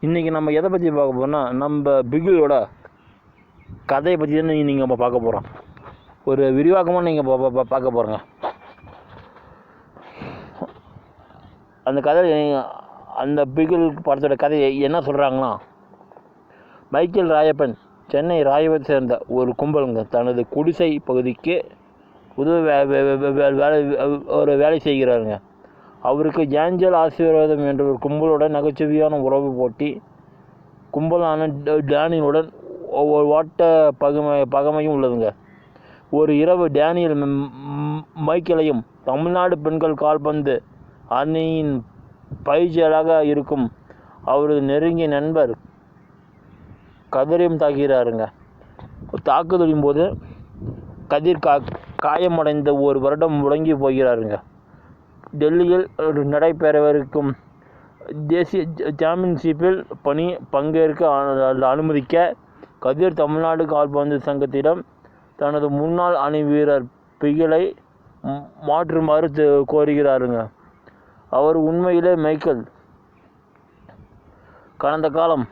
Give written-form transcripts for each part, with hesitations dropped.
இன்றைக்கி நம்ம எதை பற்றி பார்க்க போகிறோம்னா, நம்ம பிகிலோட கதையை பற்றி தான் நீங்கள் நம்ம பார்க்க போகிறோம். ஒரு விரிவாக்கமாக நீங்கள் பார்க்க போகிறோங்க. அந்த கதை, அந்த பிகில் படத்தோட கதையை என்ன சொல்கிறாங்கன்னா, மைக்கேல் ராயப்பன் சென்னை ராயவத்தை சேர்ந்த ஒரு கும்பலுங்க தனது குடிசை பகுதிக்கு ஒரு வேலை செய்கிறாருங்க. அவருக்கு ஏஞ்சல் ஆசீர்வாதம் என்ற ஒரு கும்பலுடன் நகைச்சுவையான உறவு போட்டி கும்பலான டேனியலுடன் ஓட்ட பகமையும் உள்ளதுங்க. ஒரு இரவு டேனியல் மைக்கேலையும் தமிழ்நாடு பெண்கள் கால்பந்து அணியின் பயிற்சியாளராக இருக்கும் அவரது நெருங்கிய நண்பர் கதிரையும் தாக்குகிறாருங்க. தாக்குதலின் போது கதிர் காயமடைந்த ஒரு வருடம் முடங்கி போகிறாருங்க. டெல்லியில் நடைபெறவிருக்கும் தேசிய சாம்பியன்ஷிப்பில் பங்கேற்க அனுமதிக்க கதிர் தமிழ்நாடு கால்பந்து சங்கத்திடம் தனது முன்னாள் அணி வீரர் பிகிலை மாற்றுமாறு கோருகிறாருங்க. அவர் உண்மையிலே மைக்கேல் கடந்த காலம்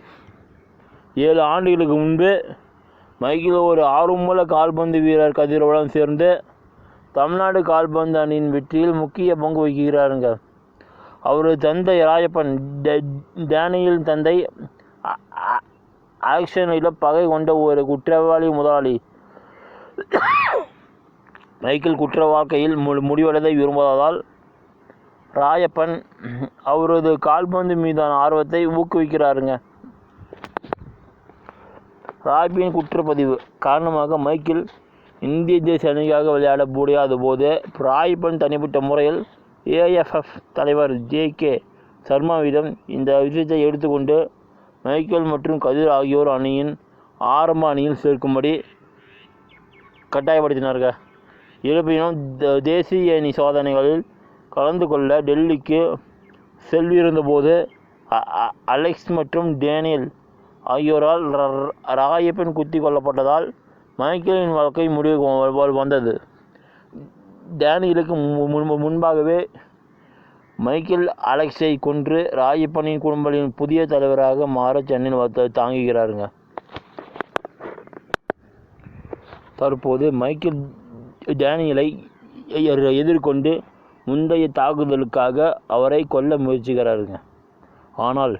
7 ஆண்டுகளுக்கு முன்பு மைக்கேல் ஒரு ஆர்வமுள்ள கால்பந்து வீரர் கதிரோடன் சேர்ந்து தமிழ்நாடு கால்பந்து அணியின் வெற்றியில் முக்கிய பங்கு வகிக்கிறாருங்க. அவரது தந்தை ராயப்பன் டேனியல் தந்தை ஆக்ஷனில் பகை கொண்ட ஒரு குற்றவாளி முதலாளி. மைக்கேல் குற்ற வாழ்க்கையில் முடிவடைதை விரும்பாததால் ராயப்பன் அவரது கால்பந்து மீதான ஆர்வத்தை ஊக்குவிக்கிறாருங்க. ராயப்பனின் குற்றப்பதிவு காரணமாக மைக்கேல் இந்திய தேசிய அணிக்காக விளையாட முடியாத போது ராயப்பன் தனிப்பட்ட முறையில் AFF தலைவர் JK சர்மாவிடம் இந்த விஷயத்தை எடுத்துக்கொண்டு மைக்கேல் மற்றும் கதிர் ஆகியோர் அணியின் ஆரம்ப அணியில் சேர்க்கும்படி கட்டாயப்படுத்தினார்கள். இருப்பினும் தேசிய அணி சோதனைகளில் கலந்து கொள்ள டெல்லிக்கு செல்விருந்தபோது அலெக்ஸ் மற்றும் டேனியல் ஆகியோரால் ராயப்பன் குத்தி கொல்லப்பட்டதால் மைக்கேலின் வாழ்க்கை முடிவு வந்தது. டேனியலுக்கு முன்பாகவே மைக்கேல் அலெக்ஸை கொன்று ராயப்பனின் குடும்பத்தின் புதிய தலைவராக மாற சென்னையில் தாங்குகிறாருங்க. தற்போது மைக்கேல் டேனியலை எதிர்கொண்டு முந்தைய தாக்குதலுக்காக அவரை கொல்ல முயற்சிக்கிறாருங்க. ஆனால்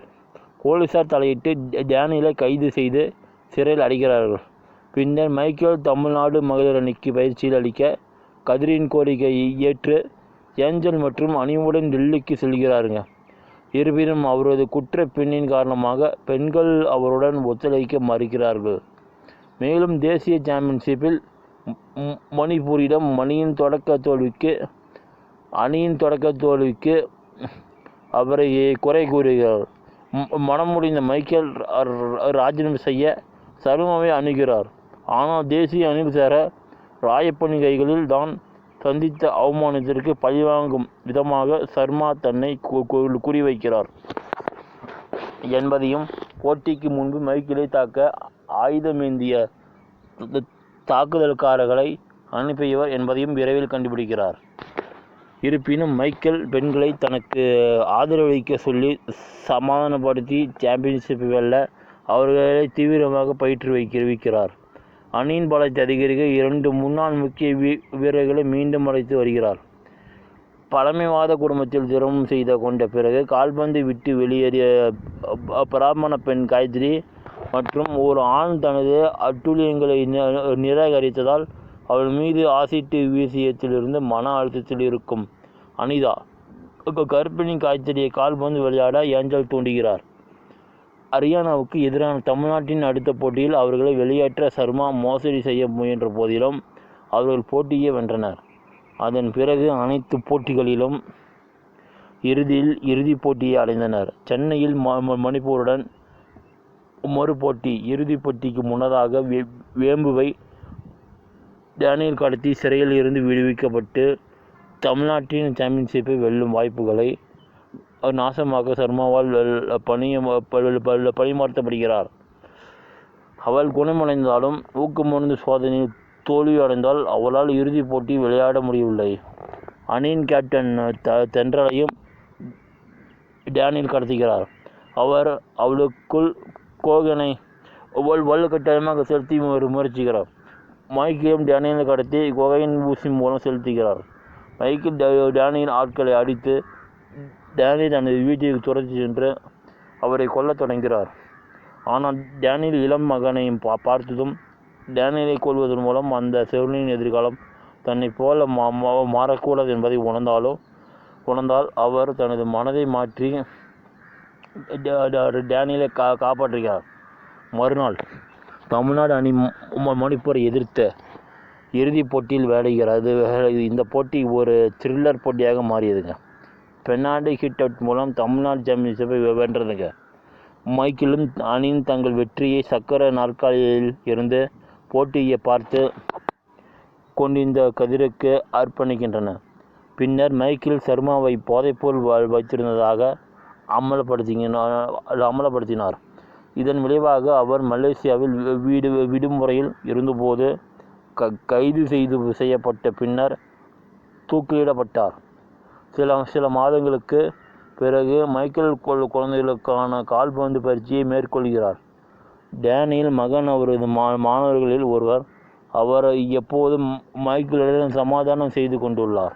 போலீசார் தலையிட்டு டேனியலை கைது செய்து சிறையில் அடைக்கிறார்கள். பின்னர் மைக்கேல் தமிழ்நாடு மகளிர் அணிக்கு பயிற்சியில் அளிக்க கதிரின் கோரிக்கையை ஏற்று ஏஞ்சல் மற்றும் அணியுடன் டெல்லிக்கு செல்கிறாருங்க. இருப்பினும் அவரது குற்ற பெண்ணின் காரணமாக பெண்கள் அவருடன் ஒத்துழைக்க மறுக்கிறார்கள். மேலும் தேசிய சாம்பியன்ஷிப்பில் மணிப்பூரிடம் அணியின் தொடக்க தோல்விக்கு அவரை குறை கூறுகிறார். மனம் முடிந்த மைக்கேல் ராஜினாமா செய்ய சர்மாவை அணுகிறார். ஆனால் தேசிய அணியில் சேர ராயப்பன் கைகளில் தான் சந்தித்த அவமானத்திற்கு பழிவாங்கும் விதமாக சர்மா தன்னை குறிவைக்கிறார் என்பதையும், போட்டிக்கு முன்பு மைக்கேலை தாக்க ஆயுதமேந்திய தாக்குதல்காரர்களை அனுப்பியவர் என்பதையும் விரைவில் கண்டுபிடிக்கிறார். இருப்பினும் மைக்கேல் பெண்களை தனக்கு ஆதரவளிக்க சொல்லி சமாதானப்படுத்தி சாம்பியன்ஷிப் வெல்ல அவர்களை தீவிரமாக பயிற்றுவிக்கிறார். அணியின் பலத்தை அதிகரிக்க 2 முன்னாள் முக்கிய வீரர்களை மீண்டும் அழைத்து வருகிறார். பழமைவாத குடும்பத்தில் திருமணம் செய்து கொண்ட பிறகு கால்பந்து விட்டு வெளியேறிய பிராமண பெண் காயத்ரி மற்றும் ஒரு ஆண் தனது அட்டூழியங்களை நிராகரித்ததால் அவள் மீது ஆசிட்டு வீசியத்திலிருந்து மன அழுத்தத்தில் இருக்கும் அனிதா கர்ப்பிணி காயத்ரியை கால்பந்து விளையாட ஏஞ்சல் தூண்டுகிறார். ஹரியானாவுக்கு எதிரான தமிழ்நாட்டின் அடுத்த போட்டியில் அவர்களை வெளியேற்ற சர்மா மோசடி செய்ய முயன்ற போதிலும் அவர்கள் போட்டியை வென்றனர். அதன் பிறகு அனைத்து போட்டிகளிலும் இறுதிப் போட்டியை அடைந்தனர். சென்னையில் மணிப்பூருடன் மறுபோட்டி. இறுதிப் போட்டிக்கு முன்னதாக வேம்புவை டேனியல் கடத்தி சிறையில் இருந்து விடுவிக்கப்பட்டு தமிழ்நாட்டின் சாம்பியன்ஷிப்பை வெல்லும் வாய்ப்புகளை நாசமாக சர்மாவால் பணிமாற்றப்படுகிறார். அவள் குணமடைந்தாலும் ஊக்கமருந்து சோதனையில் தோல்வி அடைந்தால் அவளால் இறுதிப் போட்டி விளையாட முடியவில்லை. அணியின் கேப்டன் தென்றலையும் டேனியல் கடத்துகிறார். அவர் அவளுக்குள் கோகனை வலுக்கட்டாயமாக செலுத்தி முயற்சிக்கிறார். மைக்கேலும் டேனியலை கடத்தி கொகைன் ஊசி மூலம் செலுத்துகிறார். மைக்கேல் டேனியல் ஆட்களை அடித்து டேனியல் தனது வீட்டிற்கு துரத்தி சென்று அவரை கொல்லத் தொடங்குகிறார். ஆனால் டேனியல் இளம் மகனை பார்த்ததும் டேனியலை கொல்வதன் மூலம் அந்த சிறுவனின் எதிர்காலம் தன்னை போல மாறக்கூடாது என்பதை உணர்ந்தால் அவர் தனது மனதை மாற்றி டேனியலை காப்பாற்றுகிறார். மறுநாள் தமிழ்நாடு அணி மணிப்பூரை எதிர்த்த இறுதிப் போட்டியில் விளையாடுகிறது. இந்த போட்டி ஒரு த்ரில்லர் போட்டியாக மாறியதுங்க. பெனால்டி ஹிட் அவுட் மூலம் தமிழ்நாடு சாம்பியன்ஷிப்பை வென்றதுங்க. மைக்கேலும் அணியும் தங்கள் வெற்றியை சக்கர நாற்காலியில் இருந்து போட்டியை பார்த்து கொண்டிருந்த கதிருக்கு அர்ப்பணிக்கின்றனர். பின்னர் மைக்கேல் சர்மாவை போதைப்பொருள் வைத்திருந்ததாக அமலப்படுத்தினார். இதன் விளைவாக அவர் மலேசியாவில் விடுமுறையில் இருந்தபோது கைது செய்யப்பட்ட பின்னர் தூக்கிலிடப்பட்டார். சில மாதங்களுக்கு பிறகு மைக்கேல் குழந்தைகளுக்கான கால்பந்து பயிற்சியை மேற்கொள்கிறார். டேனியல் மகன் அவரது மாணவர்களில் ஒருவர். அவர் எப்போதும் மைக்கேலுடன் சமாதானம் செய்து கொண்டுள்ளார்.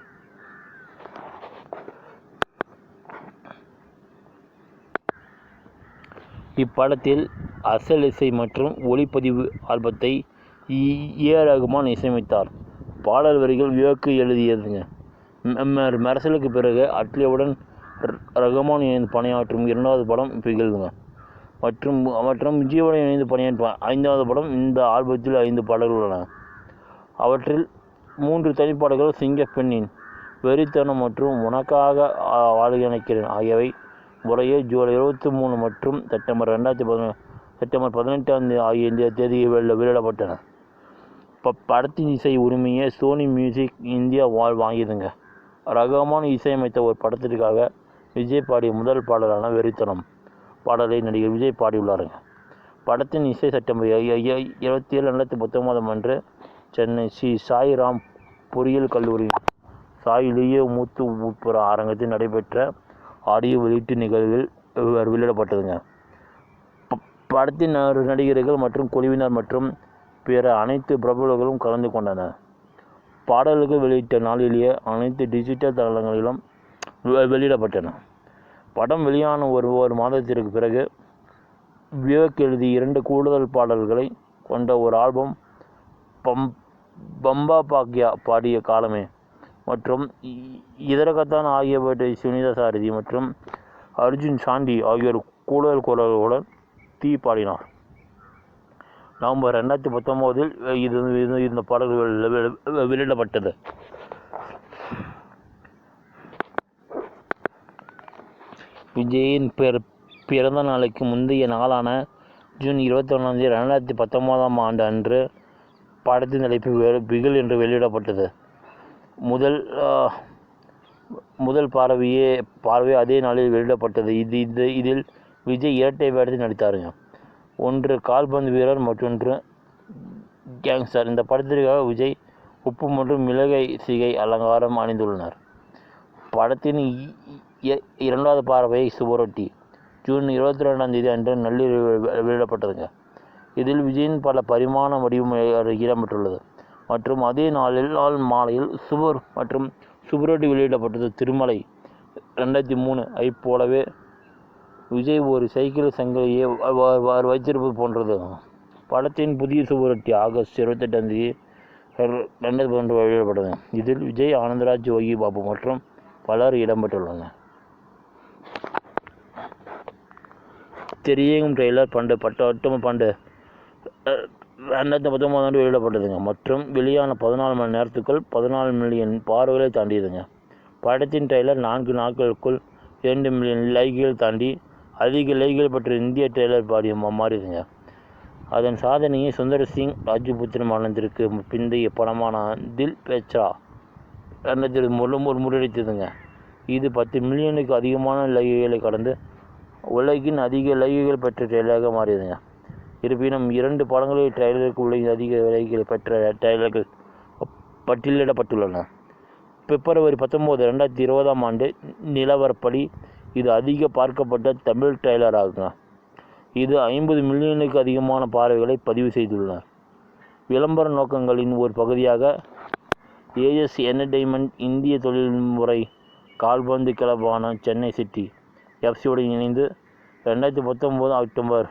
இப்படத்தில் அசல் இசை மற்றும் ஒளிப்பதிவு ஆல்பத்தை ரகுமான் இசையமைத்தார். பாடல் வரிகள் விவேக்கு எழுதியதுங்க. மெர்சலுக்கு பிறகு அட்லியுடன் ரகுமான் இணைந்து பணியாற்றும் 2வது படம் பிகில்ங்க. மற்றும் விஜயுடன் இணைந்து பணியாற்றும் 5வது படம். இந்த ஆல்பத்தில் 5 பாடல்கள் உள்ளன. அவற்றில் 3 தனிப்பாடல்கள் சிங்கப்பெண்ணின், வெறித்தனம் மற்றும் உனக்காக வாழ்கிறேன் ஆகியவை முறையே ஜூலை 23 மற்றும் செப்டம்பர் 18 ஆகிய தேதியில் வெளியிடப்பட்டன. படத்தின் இசை உரிமையை சோனி மியூசிக் இந்தியா வாங்கியதுங்க. ரகுமான் இசையமைத்த ஒரு படத்திற்காக விஜய் பாடிய முதல் பாடலான வெறித்தனம் பாடலை நடிகர் விஜய் பாடியுள்ளாருங்க. படத்தின் இசை செப்டம்பர் 27, 2019 அன்று சென்னை ஸ்ரீ சாய்ராம் பொறியியல் கல்லூரி சாய் லியோ மூத்து உட்புற அரங்கத்தில் நடைபெற்ற ஆடியோ வெளியீட்டு நிகழ்வில் வெளியிடப்பட்டதுங்க. படத்தின் நடிகர்கள் மற்றும் குழுவினர் மற்றும் பிற அனைத்து பிரபலங்களும் கலந்து கொண்டனர். பாடல்கள் வெளியிட்ட நாளிலேயே அனைத்து டிஜிட்டல் தளங்களிலும் வெளியிடப்பட்டன. படம் வெளியான ஒரு மாதத்திற்கு பிறகு விவேக் எழுதி 2 கூடுதல் பாடல்களை கொண்ட ஒரு ஆல்பம் பம்பா பாக்யா பாடிய காலமே மற்றும் இதரகத்தான் ஆகியவற்றை சுனிதா சாரதி மற்றும் அர்ஜுன் சாண்டி ஆகியோர் கூடுதல் குரல்களுடன் தீ பாடினார். நவம்பர் 2019 இந்த பாடல்கள் வெளியிடப்பட்டது. விஜயின் பிறந்த நாளுக்கு முந்தைய நாளான ஜூன் 21, 2019 அன்று படத்தின் தலைப்பு பிகில் என்று வெளியிடப்பட்டது. முதல் பார்வை அதே நாளில் வெளியிடப்பட்டது. இதில் விஜய் இரட்டை வேடத்தில் நடித்தாருங்க. ஒன்று கால்பந்து வீரர், மற்றொன்று கேங்ஸ்டர். இந்த படத்திற்காக விஜய் உப்பு மற்றும் மிளகை சிகை அலங்காரம் அணிந்துள்ளனர். படத்தின் 2வது பார்வை சுவரொட்டி ஜூன் 22 அன்று நள்ளிரவு வெளியிடப்பட்டதுங்க. இதில் விஜயின் பல பரிமாண வடிவம் இடம்பெற்றுள்ளது மற்றும் அதே நாள் மாலையில் சுவரொட்டி வெளியிடப்பட்டது. திருமலை 2003 ஐப் போலவே விஜய் ஒரு சைக்கிள் சங்கிலியை வைத்திருப்பது போன்றது. படத்தின் புதிய சுவரொட்டி ஆகஸ்ட் 28 2012 வெளியிடப்பட்டது. இதில் விஜய், ஆனந்தராஜ், யோகி பாபு மற்றும் பலர் இடம்பெற்றுள்ளனர். திரையரங்கம் ட்ரெய்லர் பண்டு 2019 வெளியிடப்பட்டதுங்க மற்றும் வெளியான 14 மணி நேரத்துக்குள் 14 மில்லியன் பார்வைகளை தாண்டியதுங்க. படத்தின் ட்ரெய்லர் 4 நாட்களுக்குள் 2 மில்லியன் லைக்குகள் தாண்டி அதிக லைக்குகள் பெற்ற இந்திய ட்ரெய்லர் மாறியதுங்க. அதன் சாதனையை சுந்தர் சிங் ராஜ்புத்திரன் மரணத்திற்கு பிந்தைய படமான தில் பேச்சா முறியடித்ததுங்க. இது 10 மில்லியனுக்கு அதிகமான லைக்குகளை கடந்து உலகின் அதிக லைக்குகள் பெற்ற ட்ரெய்லராக மாறியதுங்க. இருப்பினும் 2 படங்களில் ட்ரெய்லருக்கு உலகின் அதிக லைக்குகளை பெற்ற ட்ரெய்லர்கள் பட்டியலிடப்பட்டுள்ளன. பிப்ரவரி 19, 2020 நிலவரப்படி இது அதிக பார்க்கப்பட்ட தமிழ் ட்ரெய்லர் ஆகுங்க. இது 50 மில்லியனுக்கு அதிகமான பார்வைகளை பதிவு செய்துள்ளன. விளம்பர நோக்கங்களின் ஒரு பகுதியாக ஏஎஸ் என்டர்டெயின்மெண்ட் இந்திய தொழில்முறை கால்பந்து கிளப்பான சென்னை சிட்டி எஃப்சியுடன் இணைந்து 2019 அக்டோபர்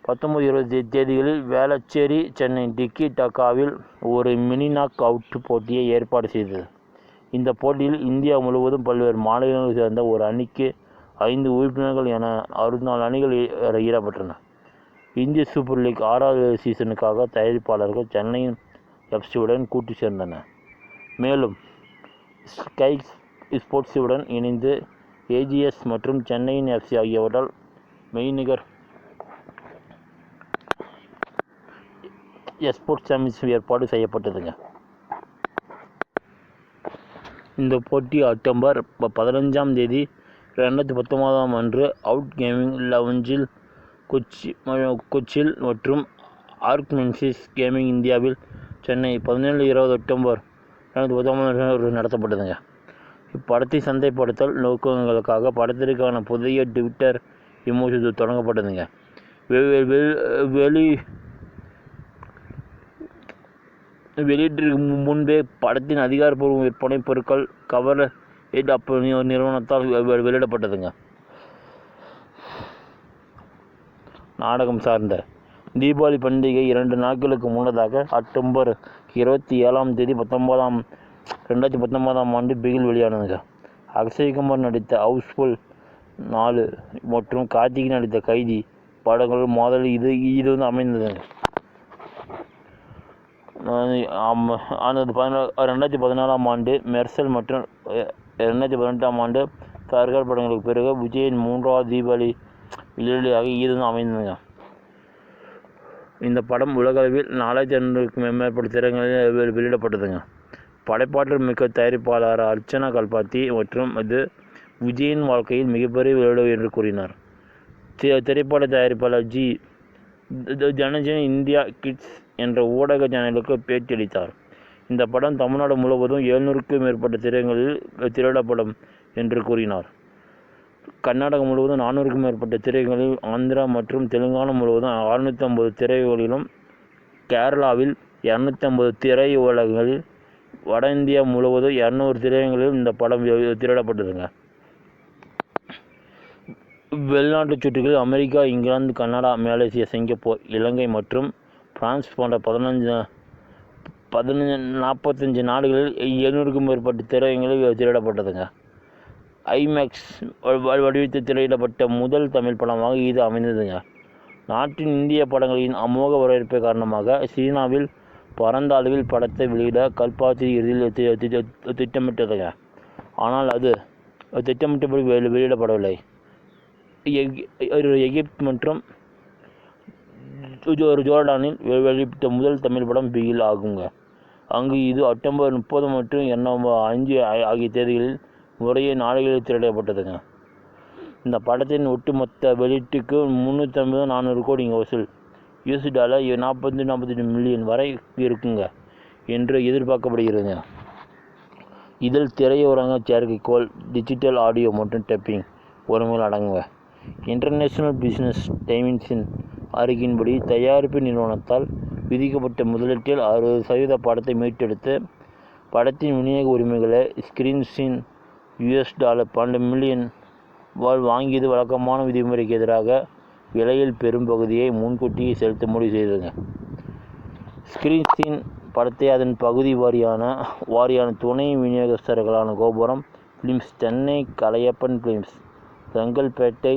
19-20 தேதிகளில் வேளச்சேரி, சென்னை டிக்கி டக்காவில் ஒரு மினி நாக் அவுட் போட்டியை ஏற்பாடு செய்தது. இந்த போட்டியில் இந்தியா முழுவதும் பல்வேறு மாநிலங்களைச் சேர்ந்த ஒரு அணிக்கு 5 உறுப்பினர்கள் என 64 அணிகள் ஈடப்பட்டன. இந்திய சூப்பர் லீக் 6வது சீசனுக்காக தயாரிப்பாளர்கள் சென்னையின் எஃப்சியுடன் கூட்டு சேர்ந்தனர். மேலும் ஸ்கை ஸ்போர்ட்ஸுடன் இணைந்து ஏஜிஎஸ் மற்றும் சென்னையின் எஃப்சி ஆகியவற்றால் மெய்நிகர் எஸ்போர்ட்ஸ் சாம்பியன்ஷிப் ஏற்பாடு செய்யப்பட்டதுங்க. இந்த போட்டி அக்டோபர் 15ஆம் தேதி 2019 அன்று அவுட் கேமிங் லவுஞ்சில் கொச்சியில் மற்றும் ஆர்க்மென்சிஸ் கேமிங் இந்தியாவில் சென்னை 17-20 அக்டோபர் 2019 நடத்தப்பட்டதுங்க. இப்படத்தை சந்தைப்படுத்தல் நோக்கங்களுக்காக படத்திற்கான புதிய ட்விட்டர் இமோஜி தொடங்கப்பட்டதுங்க. வெளியீட்டிற்கு முன்பே படத்தின் அதிகாரப்பூர்வ விற்பனை பொருட்கள் கவர் அப் நிறுவனத்தால் வெளியிடப்பட்டதுங்க. நாடகம் சார்ந்த தீபாவளி பண்டிகை 2 நாட்களுக்கு முன்னதாக அக்டோபர் 27ஆம் தேதி 2019ஆம் ஆண்டு பிகில் வெளியானதுங்க. அக்ஷய் குமார் நடித்த ஹவுஸ்ஃபுல் 4 மற்றும் கார்த்திக் நடித்த கைதி படங்கள் மோதல் இது அமைந்ததுங்க. 2014ஆம் ஆண்டு மெர்சல் மற்றும் 2018ஆம் ஆண்டு சர்கார் படங்களுக்கு பிறகு விஜயின் 3வது தீபாவளி வெளியீடாக இது அமைந்ததுங்க. இந்த படம் உலகளவில் 4500க்கும் மேற்பட்ட திரைகளில் வெளியிடப்பட்டதுங்க. படைப்பாற்றல் மிக்க தயாரிப்பாளர் அர்ச்சனா கல்பாத்தி மற்றும் இது விஜயின் வாழ்க்கையில் மிகப்பெரிய வெளியீடு என்று கூறினார். திரைப்பட தயாரிப்பாளர் ஜனஜன் இந்தியா கிட்ஸ் என்ற ஊடக சேனலுக்கு பேட்டியளித்தார். இந்த படம் தமிழ்நாடு முழுவதும் 700க்கும் மேற்பட்ட திரைகளில் திரையிடப்படும் என்று கூறினார். கர்நாடகம் முழுவதும் 400க்கும் மேற்பட்ட திரைகளில், ஆந்திரா மற்றும் தெலுங்கானா முழுவதும் 650 திரைகளிலும், கேரளாவில் 250 திரையுலகங்களில், வட இந்தியா முழுவதும் 200 திரையரங்குகளில் இந்த படம் திரையிடப்பட்டதுங்க. வெளிநாட்டு சுற்றுகளில் America, England, Canada, Malaysia, Singapore, Ilangai மற்றும் பிரான்ஸ் போன்ற 45 நாடுகளில் 700க்கும் மேற்பட்ட திரையரங்குகளில் திரையிடப்பட்டதுங்க. ஐமேக்ஸ் வடிவத்தில் திரையிடப்பட்ட முதல் தமிழ் படமாக இது அமைந்ததுங்க. நாட்டின் இந்திய படங்களின் அமோக வரவேற்பு காரணமாக சீனாவில் பரந்த அளவில் படத்தை வெளியிட கல்பாத்தி இறுதியில் திட்டமிட்டதுங்க. ஆனால் அது திட்டமிட்டபடி வெளியிடப்படவில்லை. எகிப்து மற்றும் ஜோர்டானில் வெளியிட்ட முதல் தமிழ் படம் பிகில் ஆகுங்க. அங்கு இது அக்டோபர் 30 மற்றும் 5 ஆகிய தேதிகளில் முறையே நாடுகளில் திரையிடப்பட்டதுங்க. இந்த படத்தின் ஒட்டுமொத்த வெளியீட்டுக்கு 350-400 கோடிங்க வசூல் $40-42 மில்லியன் வரை இருக்குங்க என்று எதிர்பார்க்கப்படுகிறது. இதில் திரையுரங்க செயற்கைக்கோள், டிஜிட்டல் ஆடியோ மற்றும் டப்பிங் உரிமைகள் அடங்குங்க. இன்டர்நேஷனல் பிசினஸ் டைம்ஸின் அறிக்கையின்படி தயாரிப்பு நிறுவனத்தால் விதிக்கப்பட்ட முதலீட்டில் 60% படத்தை மீட்டெடுத்து படத்தின் விநியோக உரிமைகளை ஸ்கிரீன்ஸின் $12 மில்லியன் வாங்கியது வழக்கமான விதிமுறைக்கு எதிராக விலையில் பெரும் பகுதியை முன்கூட்டியே செலுத்த முடிவு செய்ததுங்க. ஸ்கிரீன்ஸின் படத்தை அதன் பகுதி வாரியான துணை விநியோகஸ்தர்களான Gopuram Films, Chennai Kalaiyappan Films, Chengalpattu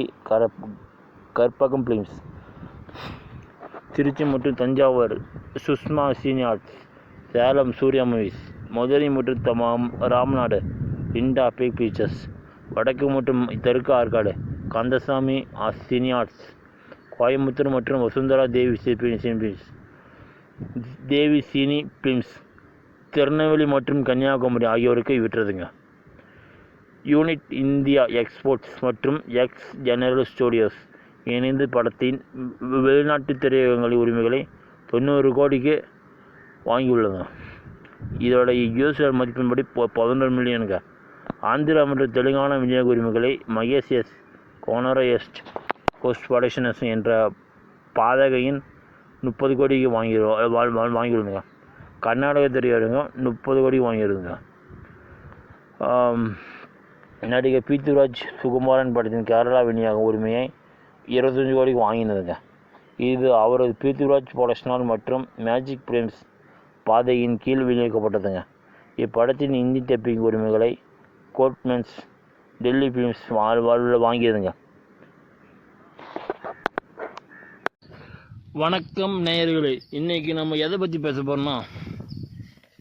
Karpagam Films, Tiruchi மற்றும் தஞ்சாவூர் சுஷ்மா சீனியார்ட்ஸ், சேலம் சூர்யா மூவிஸ், மதுரை மற்றும் ராம்நாடு இண்டா பிக் பிக்சர்ஸ், வடக்கு மற்றும் தெற்கு ஆற்காடு கந்தசாமி சீனியார்ட்ஸ், கோயம்புத்தூர் மற்றும் வசுந்தரா தேவி சீனி பிலிம்ஸ், திருநெல்வேலி மற்றும் கன்னியாகுமரி ஆகியோருக்கு விற்றதுங்க. யூனிட் இந்தியா எக்ஸ்போர்ட்ஸ் மற்றும் எக்ஸ் ஜெனரல் ஸ்டுடியோஸ் இணைந்து படத்தின் வெளிநாட்டு திரையரங்குகளின் உரிமைகளை 90 கோடிக்கு வாங்கியுள்ளது. இதோட யூஎஸ் மதிப்பின்படி 11 மில்லியனுங்க. ஆந்திரா மற்றும் தெலுங்கானா விநியோக உரிமைகளை மகேஷ் எஸ் கோனரோஎஸ்ட் கோஸ்ட் ப்ரொடக்ஷன்ஸ் என்ற பாதகையின் 30 கோடிக்கு வாங்கிடுங்க. கர்நாடக திரையரங்க 30 கோடிக்கு வாங்கிடுங்க. நடிகர் பிருத்விராஜ் சுகுமாரன் படத்தின் கேரளா விநியோக உரிமையை 25 கோடிக்கு வாங்கினதுங்க. இது அவரது பிருத்விராஜ் ப்ரொடக்ஷனால் மற்றும் மேஜிக் ஃபிலிம்ஸ் பாதையின் கீழ் விநியோகிக்கப்பட்டதுங்க. இப்படத்தின் இந்தி டப்பிங் உரிமைகளை கோட்மென்ஸ் டெல்லி ஃபிலிம்ஸ் வாங்கியதுங்க. வணக்கம் நேயர்களே, இன்றைக்கி நம்ம எதை பற்றி பேச போகிறோம்னா,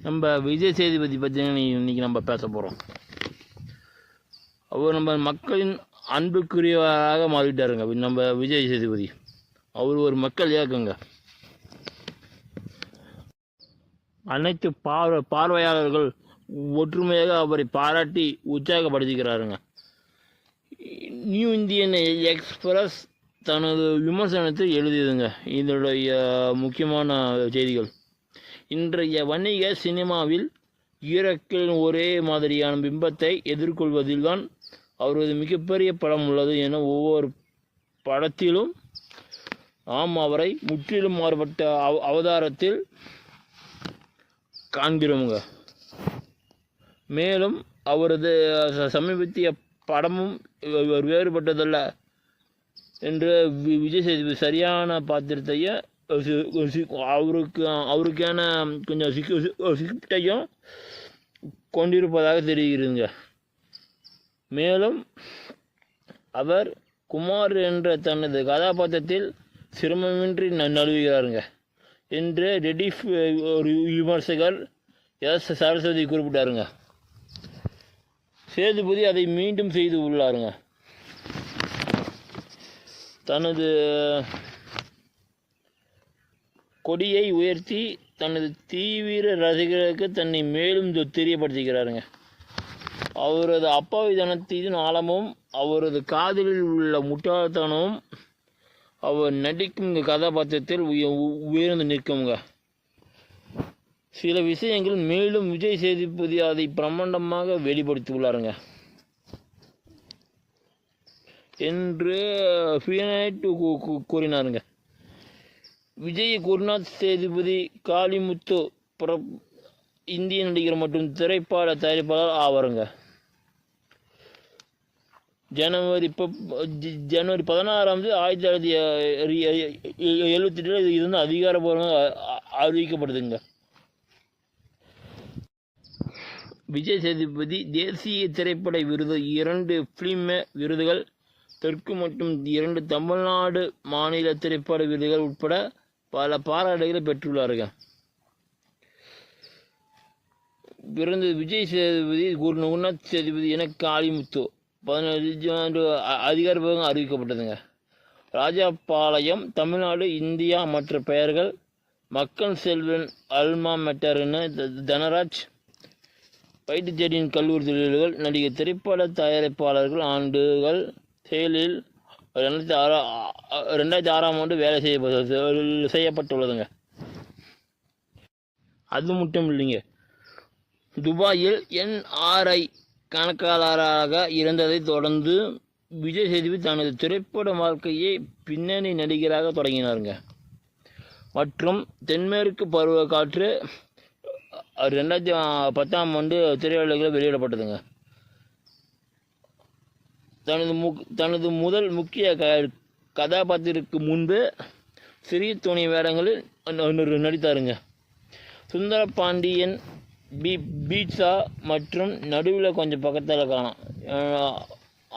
நம்ம விஜய் சேதுபதி பற்றி இன்றைக்கி நம்ம பேச போகிறோம். அவர் நம்ம மக்களின் அன்புக்குரியவராக மாறிட்டாருங்க. நம்ம விஜய் சேதுபதி அவர் ஒரு மக்கள் இயக்கங்க. அனைத்து பார்வையாளர்கள் ஒற்றுமையாக அவரை பாராட்டி உற்சாகப்படுத்திக்கிறாருங்க. நியூ இந்தியன் எக்ஸ்பிரஸ் தனது விமர்சனத்தில் எழுதியதுங்க. இதனுடைய முக்கியமான செய்திகள்: இன்றைய வணிக சினிமாவில் ஈரக்கின் ஒரே மாதிரியான பிம்பத்தை எதிர்கொள்வதில்தான் அவரது மிகப்பெரிய படம் உள்ளது என ஒவ்வொரு படத்திலும் நாம் அவரை முற்றிலும் மாறுபட்ட அவதாரத்தில் காண்கிறோமுங்க. மேலும் அவரது சமீபத்திய படமும் வேறுபட்டதல்ல என்று விஜய் சேதுபதி சரியான பாத்திரத்தையும் அவருக்கான கொஞ்சம் சிக்டையும் கொண்டிருப்பதாக தெரிகிறதுங்க. மேலும் அவர் குமார் என்ற தனது கதாபாத்திரத்தில் சிரமமின்றி நழுவுகிறாருங்க என்று ரெடிஃப் ஒரு விமர்சகர் எஸ் சரஸ்வதி குறிப்பிட்டாருங்க. சேதுபதி அதை மீண்டும் செய்து உள்ளாருங்க. தனது கொடியை உயர்த்தி தனது தீவிர ரசிகர்களுக்கு தன்னை மேலும் தெரியப்படுத்துகிறாருங்க. அவரது அப்பாவித்தனத்தின் ஆழமும் அவரது காதலில் உள்ள முட்டாள்தனமும் அவர் நடிக்கும் கதாபாத்திரத்தில் உயர்ந்து நிற்குங்க. சில விஷயங்கள் மேலும் விஜய் சேதுபதி அதை பிரம்மாண்டமாக வெளிப்படுத்தியுள்ளாருங்க என்று ஃபீனைட் கூறினாருங்க. விஜய் குருநாத் சேதுபதி காளிமுத்து இந்திய நடிகர் மற்றும் திரைப்பட தயாரிப்பாளர் ஆவாருங்க. ஜனவரி 16 1978 இது வந்து அதிகாரப்பூர்வமாக அறிவிக்கப்படுதுங்க. விஜய் சேதுபதி தேசிய திரைப்பட விருது, 2 ஃபிலிம் விருதுகள், தெற்கு மற்றும் 2 தமிழ்நாடு மாநில திரைப்பட விருதுகள் உட்பட பல பாராட்டுகளை பெற்றுள்ளார்கள். பிறந்த விஜய் சேதுபதி குருநாத் சேதுபதி என காளிமுத்து 17 அதிகாரப்பூர்வமாக அறிவிக்கப்பட்டதுங்க. ராஜாபாளையம், தமிழ்நாடு, இந்தியா. மற்ற பெயர்கள்: மக்கள் செல்வன், அல்மா மெட்டர்னு, தனராஜ். பயிற்சியின் கல்லூரி தொழில்கள். நடிகர், திரைப்பட தயாரிப்பாளர்கள். ஆண்டுகள்: செயலில் 2006 வேலை செய்யப்பட்டுள்ளதுங்க. அது மட்டும் இல்லைங்க, துபாயில் NRI கணக்காளராக இருந்ததை தொடர்ந்து விஜய் சேதுபதி தனது திரைப்பட வாழ்க்கையை பின்னணி நடிகராக தொடங்கினாருங்க. மற்றும் தென்மேற்கு பருவக்காற்று 2010 திரையுலகில் வெளியிடப்பட்டதுங்க. தனது முதல் முக்கிய கதாபாத்திரத்திற்கு முன்பு சிறிய துணை வேடங்களில் நடித்தாருங்க. சுந்தர பாண்டியன், பீட்சா மற்றும் நடுவில் கொஞ்சம் பக்கத்தில் காணும்.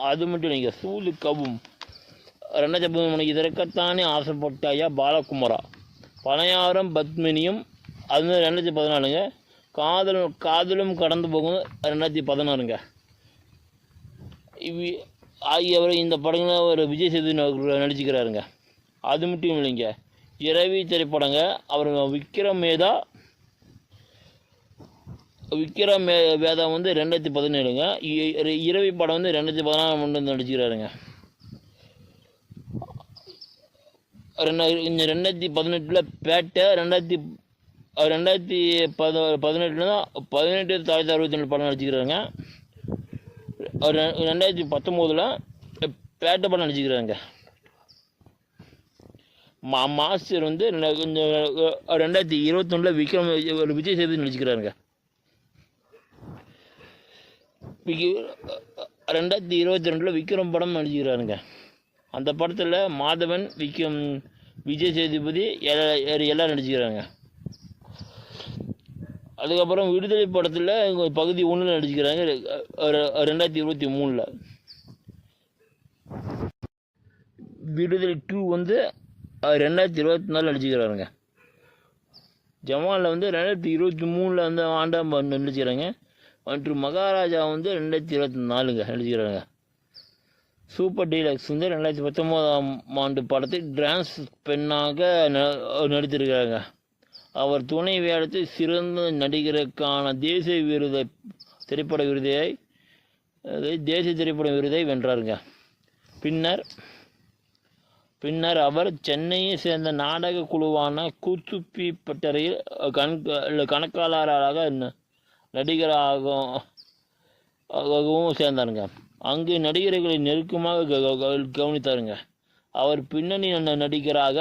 அது மட்டும் இல்லைங்க, சூது கவும் 2013 இதற்கத்தானே ஆசைப்பட்டாயா பாலகுமாரா, பனையாரம் பத்மினியும் அது 2014ங்க. காதலும் கடந்து போகும் 2016ங்க. ஆகியவரை இந்த படங்களில் ஒரு விஜய் சேதுபதி நடிச்சுக்கிறாருங்க. அது மட்டும் இல்லைங்க, இரவி திரைப்படங்க. அவர் விக்ரம் வேதா 2017ங்க. இரவி படம் 2016 நடிச்சுக்கிறாருங்க. 2018 பேட்டை, 2018 தான் 18 1962 படம் நடிச்சுக்கிறாருங்க. அவர் 2019 பேட்ட படம் நடிச்சுக்கிறாங்க. மாஸ்டர் வந்து 2021 விக்ரம் விஜய் சேதுபதி நடிச்சுக்கிறாருங்க. 2022 விக்ரம் படம் நடிச்சுக்கிறாருங்க. அந்த படத்தில் மாதவன், விஜய் சேதுபதி எல்லாம் நடிச்சுக்கிறாங்க. அதுக்கப்புறம் விடுதலை படத்தில் பகுதி 1 நடிச்சுக்கிறாங்க 2023. விடுதலை 2 வந்து 2024 நடிச்சுக்கிறாருங்க. ஜவானில் வந்து 2023 அந்த ஆண்டாம் நடிச்சுக்கிறாங்க. மற்றும் மகாராஜா வந்து 2024 நடிச்சுக்கிறாங்க. சூப்பர் டீலக்ஸ் வந்து 2019 படத்தில் டிரான்ஸ் பெண்ணாக நடித்திருக்கிறாங்க. அவர் துணை வேடத்தில் சிறந்த நடிகருக்கான தேசிய திரைப்பட விருதை வென்றாருங்க. பின்னர் அவர் சென்னையை சேர்ந்த நாடக குழுவான கூத்துப்பி பட்டறையில் கணக்காளராக நடிகராகவும் சேர்ந்தாருங்க. அங்கு நடிகர்களை நெருக்கமாக கவனித்தாருங்க. அவர் பின்னணி நடிகராக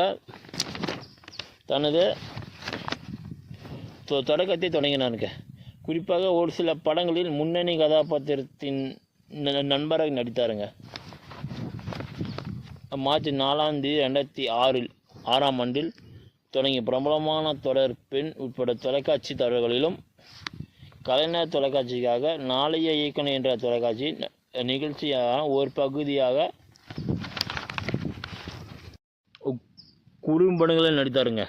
தனது தொடக்கத்தை தொடங்கினாருங்க. குறிப்பாக ஒரு சில படங்களில் முன்னணி கதாபாத்திரத்தின் நண்பராக நடித்தாருங்க. மார்ச் 4 2006 ஆண்டில் தொடங்கிய பிரபலமான தொடர் பெண் உட்பட தொலைக்காட்சி தொடர்களிலும் கலைஞர் தொலைக்காட்சிக்காக நாளைய இயக்குனர் என்ற தொலைக்காட்சி நிகழ்ச்சியான ஒரு பகுதியாக குறும்படங்களில் நடித்தாருங்க.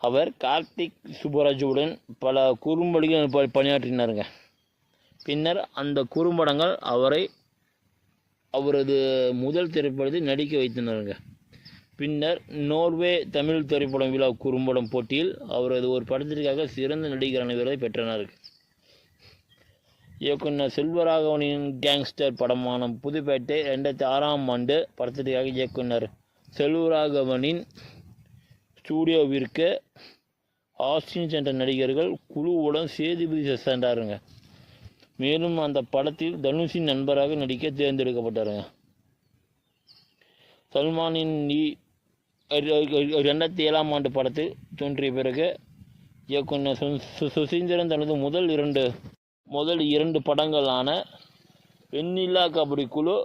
அவர் கார்த்திக் சுப்பராஜுடன் பல குறும்படங்கள் பணியாற்றினாருங்க. பின்னர் அந்த குறும்படங்கள் அவரது முதல் திரைப்படத்தில் நடிக்க வைத்தனருங்க. பின்னர் நோர்வே தமிழ் திரைப்படம் விழா குறும்படம் போட்டியில் அவரது ஒரு படத்திற்காக சிறந்த நடிகரான விருதை பெற்றனர். இயக்குனர் செல்வராகவனின் கேங்ஸ்டர் படமான புதுப்பேட்டை 2006 படத்திற்காக இயக்குனர் செல்வராகவனின் ஸ்டூடியோவிற்கு ஆஸ்டின் சென்ற நடிகர்கள் குழுவுடன் சேதுபதி சென்றாருங்க. மேலும் அந்த படத்தில் தனுஷின் நண்பராக நடிக்க தேர்ந்தெடுக்கப்பட்டாருங்க. சல்மானின் 2007 படத்தில் தோன்றிய பிறகு இயக்குனர் சுசீந்திரன் தனது முதல் இரண்டு படங்களான வெண்ணிலா கபடி குழு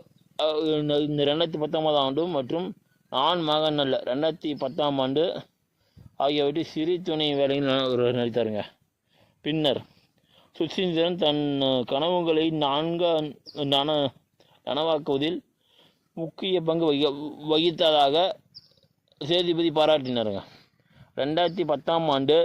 2019 மற்றும் நான் மகன் அல்ல 2010 ஆகியவற்றில் சிறு துணை வேலையில் நடித்தாருங்க. பின்னர் சுசீந்திரன் தன் கனவுகளை நனவாக்குவதில் முக்கிய பங்கு வகித்ததாக சேதுபதி பாராட்டினாருங்க. 2010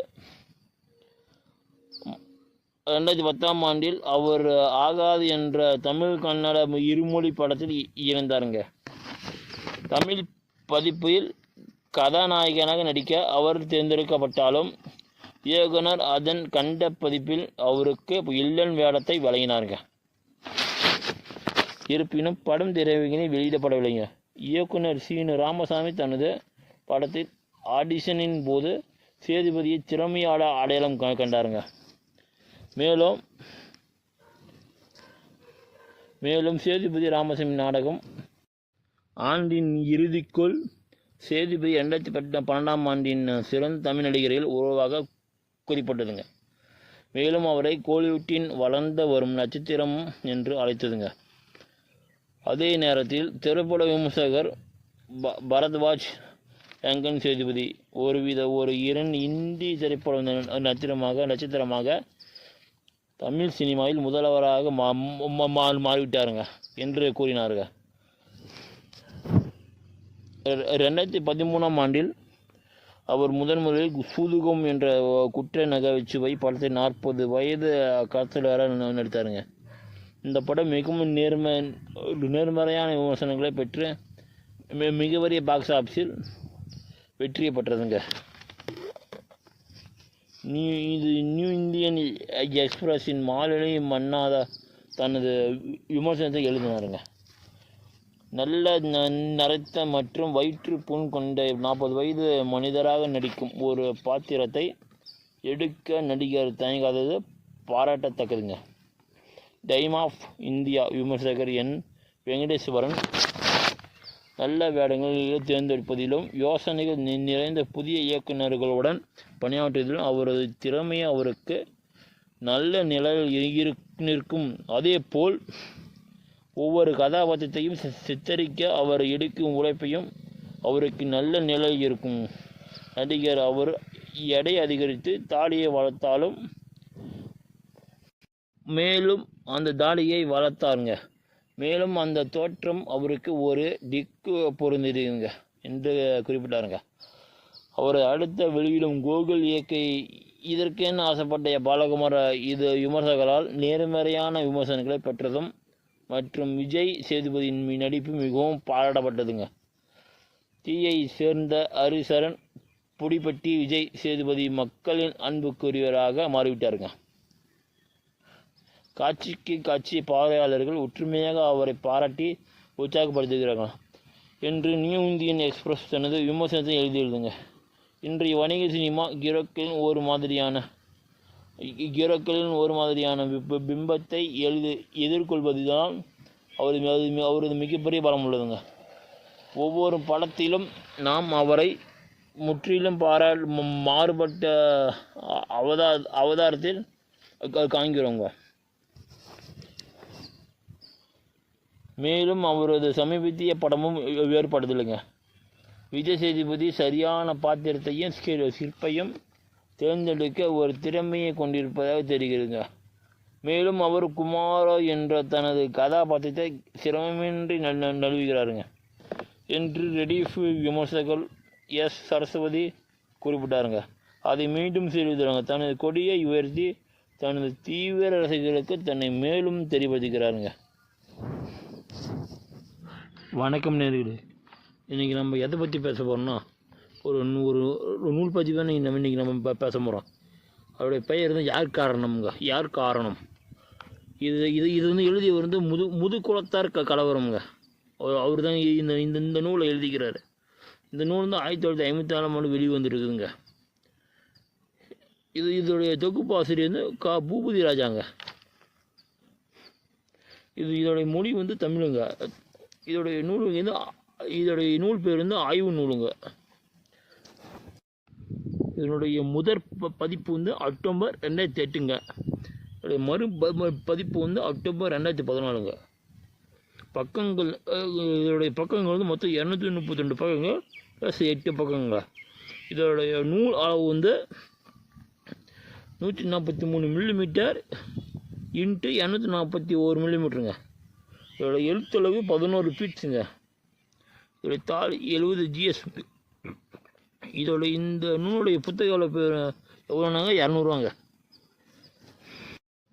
ஆண்டில் அவர் ஆகாது என்ற தமிழ் கன்னட இருமொழி படத்தில் இணைந்தாருங்க. தமிழ் பதிப்பில் கதாநாயகனாக நடிக்க அவர் தேர்ந்தெடுக்கப்பட்டாலும் இயக்குனர் அதன் கண்ட பதிப்பில் அவருக்கு வில்லன் வேடத்தை வழங்கினாருங்க. இருப்பினும் படம் திரையரங்கில் வெளியிடப்படவில்லைங்க. இயக்குனர் சீனு ராமசாமி தனது படத்தில் ஆடிஷனின் போது சேதுபதியை திறமையாட அடையாளம் கண்டாருங்க. மேலும் சேதுபதி ராமசாமி நாடகம் ஆண்டின் இறுதிக்குள் சேதுபதி 2012 சிறந்த தமிழ் நடிகர்கள் உருவாக குறிப்பிட்டதுங்க. மேலும் அவரை கோலிவுட்டின் வளர்ந்து வரும் நட்சத்திரம் என்று அழைத்ததுங்க. அதே நேரத்தில் திரைப்பட விமர்சகர் பரத்வாஜ் எங்கன் சேதுபதி ஒரு இந்தி திரைப்பட நட்சத்திரமாக தமிழ் சினிமாவில் முதல்வராக மாறிவிட்டாருங்க என்று கூறினாருங்க. 2013 அவர் முதலில் சூதுகம் என்ற குற்ற நகைச்சுவை படத்தை 40 வயது காதலராக நடித்தாருங்க. இந்த படம் மிகவும் நேர்மறையான விமர்சனங்களை பெற்று மிகப்பெரிய பாக்ஸ் ஆஃபீஸில் வெற்றியை பெற்றதுங்க. நியூ இந்தியன் எக்ஸ்பிரஸின் மாலினி மன்னாதா தனது விமர்சனத்தை எழுதினாருங்க. நல்ல நரைத்த மற்றும் வயிற்று புண் கொண்ட 40 வயது மனிதராக நடிக்கும் ஒரு பாத்திரத்தை எடுக்க நடிகர் தயங்காதது பாராட்டத்தக்கதுங்க. டைம் ஆஃப் இந்தியா விமர்சகர் என் வெங்கடேஸ்வரன் நல்ல வேடங்களில் தேர்ந்தெடுப்பதிலும் யோசனைகள் நிறைந்த புதிய இயக்குநர்களுடன் பணியாற்றுவதிலும் அவரது திறமை அவருக்கு நல்ல நிலையில் நிற்கும். அதேபோல் ஒவ்வொரு கதாபாத்திரத்தையும் சித்தரிக்க அவர் எடுக்கும் உழைப்பையும் அவருக்கு நல்ல நிலை இருக்கும். நடிகர் அவர் எடை அதிகரித்து தாடியை வளர்த்தாலும் மேலும் அந்த தாடியை வளர்த்தாருங்க. மேலும் அந்த தோற்றம் அவருக்கு ஒரு டிக்கு பொருந்திருங்க என்று குறிப்பிட்டாருங்க. அவர் அடுத்த வெளியிடும் கோகுல் இயக்கை இதற்கென ஆசைப்பட்ட பாலகுமார் இது விமர்சகரால் நேர்மறையான விமர்சனங்களை பெற்றதும் மற்றும் விஜய் சேதுபதியின் நடிப்பு மிகவும் பாராட்டப்பட்டதுங்க. தீயை சேர்ந்த ஹரிசரன் புடிப்பட்டி விஜய் சேதுபதி மக்களின் அன்புக்குரியவராக மாறிவிட்டாருங்க. காட்சிக்கு காட்சி பார்வையாளர்கள் ஒற்றுமையாக அவரை பாராட்டி உற்சாகப்படுத்துகிறார்கள் என்று நியூ இந்தியன் எக்ஸ்பிரஸ் தனது விமர்சனத்தை எழுதியுள்ளதுங்க. இன்றைய வணிக சினிமா ஹீரோக்களின் ஒரு மாதிரியான பிம்பத்தை எதிர்கொள்வதுதான் அவரது மிகப்பெரிய பலம் உள்ளதுங்க. ஒவ்வொரு படத்திலும் நாம் அவரை முற்றிலும் மாறுபட்ட அவதாரத்தில் காண்கிறோங்க. மேலும் அவரது சமீபத்திய படமும் வேறுபடுதில்லைங்க. விஜய் சேதுபதி சரியான பாத்திரத்தையும் சிற்பையும் தேர்ந்தெடுக்க ஒரு திறமையை கொண்டிருப்பதாக தெரிகிறதுங்க. மேலும் அவர் குமாரா என்ற தனது கதாபாத்திரத்தை சிரமமின்றி நழுவுகிறாருங்க என்று ரெடிஃப் விமர்சகர் எஸ் சரஸ்வதி குறிப்பிட்டாருங்க. அதை மீண்டும் தெரிவித்தாருங்க. தனது கொடியை உயர்த்தி தனது தீவிர ரசிகர்களுக்கு தன்னை மேலும் தெரிவிக்கிறாருங்க. வணக்கம் நேர்களே, இன்றைக்கி நம்ம எதை பற்றி பேச போகிறோம்னா ஒரு நூல் பற்றி தான் இன்றைக்கி நம்ம பேச போகிறோம். அவருடைய பெயர் வந்து யார் காரணம் இது வந்து எழுதியவர் வந்து முதுகுளத்தார் கலவரம்ங்க. அவர் தான் இந்த நூலை எழுதிக்கிறார். இந்த நூல் வந்து 1954 வெளிவந்துருக்குதுங்க. இதோடைய தொகுப்பாசிரியர் வந்து பூபதி ராஜாங்க. இதோடைய மொழி வந்து தமிழுங்க. இதோடைய நூல் பேர் வந்து ஆய்வு நூலுங்க. இதனுடைய முதற் பதிப்பு வந்து அக்டோபர் 2008ங்க. மறு பதிப்பு வந்து அக்டோபர் 2014ங்க. இதோடைய பக்கங்கள் வந்து மொத்தம் 232 பக்கங்கள் ப்ளஸ் 8 பக்கங்க. இதோடைய நூல் அளவு வந்து 143 மில்லிமீட்டர் இன்ட்டு 241 மில்லிமீட்டருங்க. இதோட எழுத்தளவு 11 ஃபீட்ஸுங்க. இதோடைய தாள் 70 GS. இதோட இந்த நூலுடைய புத்தக பேர் எவ்வளோனாங்க? 200